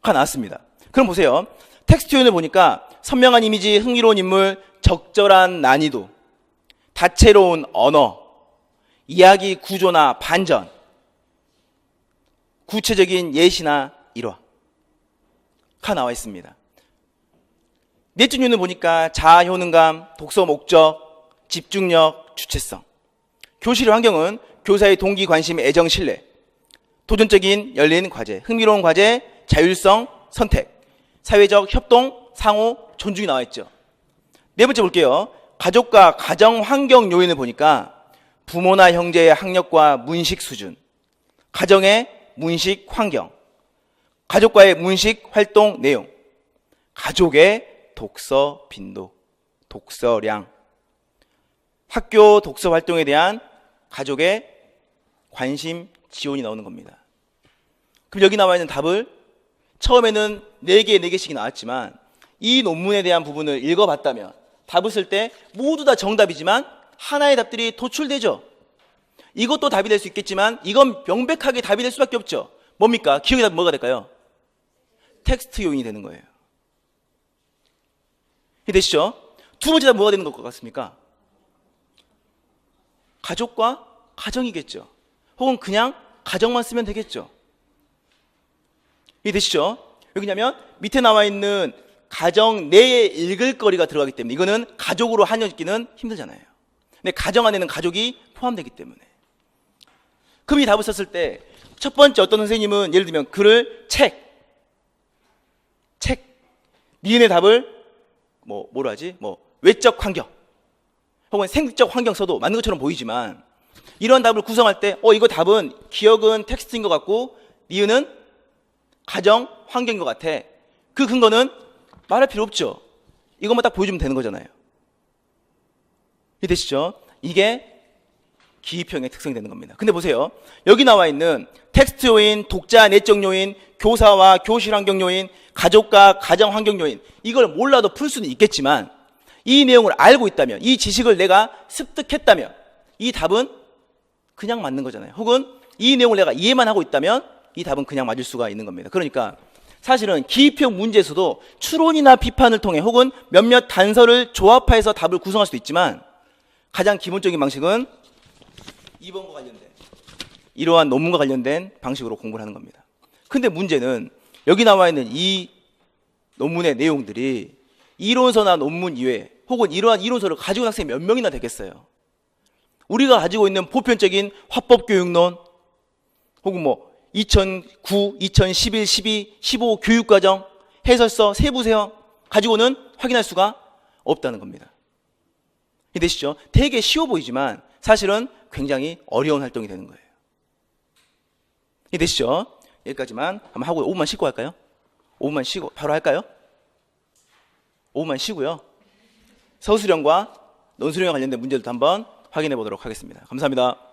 Speaker 1: 가 나왔습니다. 그럼 보세요. 텍스트 요인을 보니까 선명한 이미지, 흥미로운 인물, 적절한 난이도, 다채로운 언어, 이야기 구조나 반전, 구체적인 예시나 일화가 나와 있습니다. 내적 요인을 보니까 자아 효능감, 독서 목적, 집중력, 주체성. 교실 환경은 교사의 동기, 관심, 애정, 신뢰, 도전적인 열린 과제, 흥미로운 과제, 자율성, 선택, 사회적 협동, 상호, 존중이 나와 있죠. 네 번째 볼게요. 가족과 가정 환경 요인을 보니까 부모나 형제의 학력과 문식 수준, 가정의 문식 환경, 가족과의 문식 활동 내용, 가족의 독서 빈도, 독서량, 학교 독서 활동에 대한 가족의 관심, 지원이 나오는 겁니다. 그럼 여기 나와 있는 답을 처음에는 4개, 4개씩이 나왔지만 이 논문에 대한 부분을 읽어봤다면 답을 쓸 때 모두 다 정답이지만 하나의 답들이 도출되죠. 이것도 답이 될 수 있겠지만 이건 명백하게 답이 될 수밖에 없죠. 뭡니까? 기억의 답은 뭐가 될까요? 텍스트 요인이 되는 거예요. 이해되시죠? 두 번째 답은 뭐가 되는 것 같습니까? 가족과 가정이겠죠. 혹은 그냥 가정만 쓰면 되겠죠. 이해되시죠? 왜냐면 밑에 나와 있는 가정 내에 읽을 거리가 들어가기 때문에 이거는 가족으로 한여 읽기는 힘들잖아요. 근데 가정 안에는 가족이 포함되기 때문에. 그럼 이 답을 썼을 때 첫 번째 어떤 선생님은 예를 들면 글을 책 니은의 답을 뭐로 하지? 외적 환경 혹은 생리적 환경 써도 맞는 것처럼 보이지만 이런 답을 구성할 때 이거 답은 기억은 텍스트인 것 같고 니은은 가정 환경인 것 같아. 그 근거는 말할 필요 없죠. 이것만 딱 보여주면 되는 거잖아요. 이해되시죠? 이게 기입형의 특성이 되는 겁니다. 근데 보세요. 여기 나와 있는 텍스트 요인, 독자 내적 요인, 교사와 교실 환경 요인, 가족과 가정 환경 요인, 이걸 몰라도 풀 수는 있겠지만 이 내용을 알고 있다면, 이 지식을 내가 습득했다면 이 답은 그냥 맞는 거잖아요. 혹은 이 내용을 내가 이해만 하고 있다면 이 답은 그냥 맞을 수가 있는 겁니다. 그러니까 사실은 기입형 문제에서도 추론이나 비판을 통해 혹은 몇몇 단서를 조합해서 답을 구성할 수도 있지만 가장 기본적인 방식은 2번과 관련된 이러한 논문과 관련된 방식으로 공부를 하는 겁니다. 근데 문제는 여기 나와 있는 이 논문의 내용들이 이론서나 논문 이외에 혹은 이러한 이론서를 가지고 있는 학생이 몇 명이나 되겠어요. 우리가 가지고 있는 보편적인 화법교육론 혹은 2009, 2011, 12, 15 교육과정, 해설서, 세부세형 가지고는 확인할 수가 없다는 겁니다. 이해되시죠? 되게 쉬워 보이지만 사실은 굉장히 어려운 활동이 되는 거예요. 이해되시죠? 여기까지만 한번 하고 5분만 쉬고 할까요? 5분만 쉬고 바로 할까요? 5분만 쉬고요. 서술형과 논술형에 관련된 문제들도 한번 확인해 보도록 하겠습니다. 감사합니다.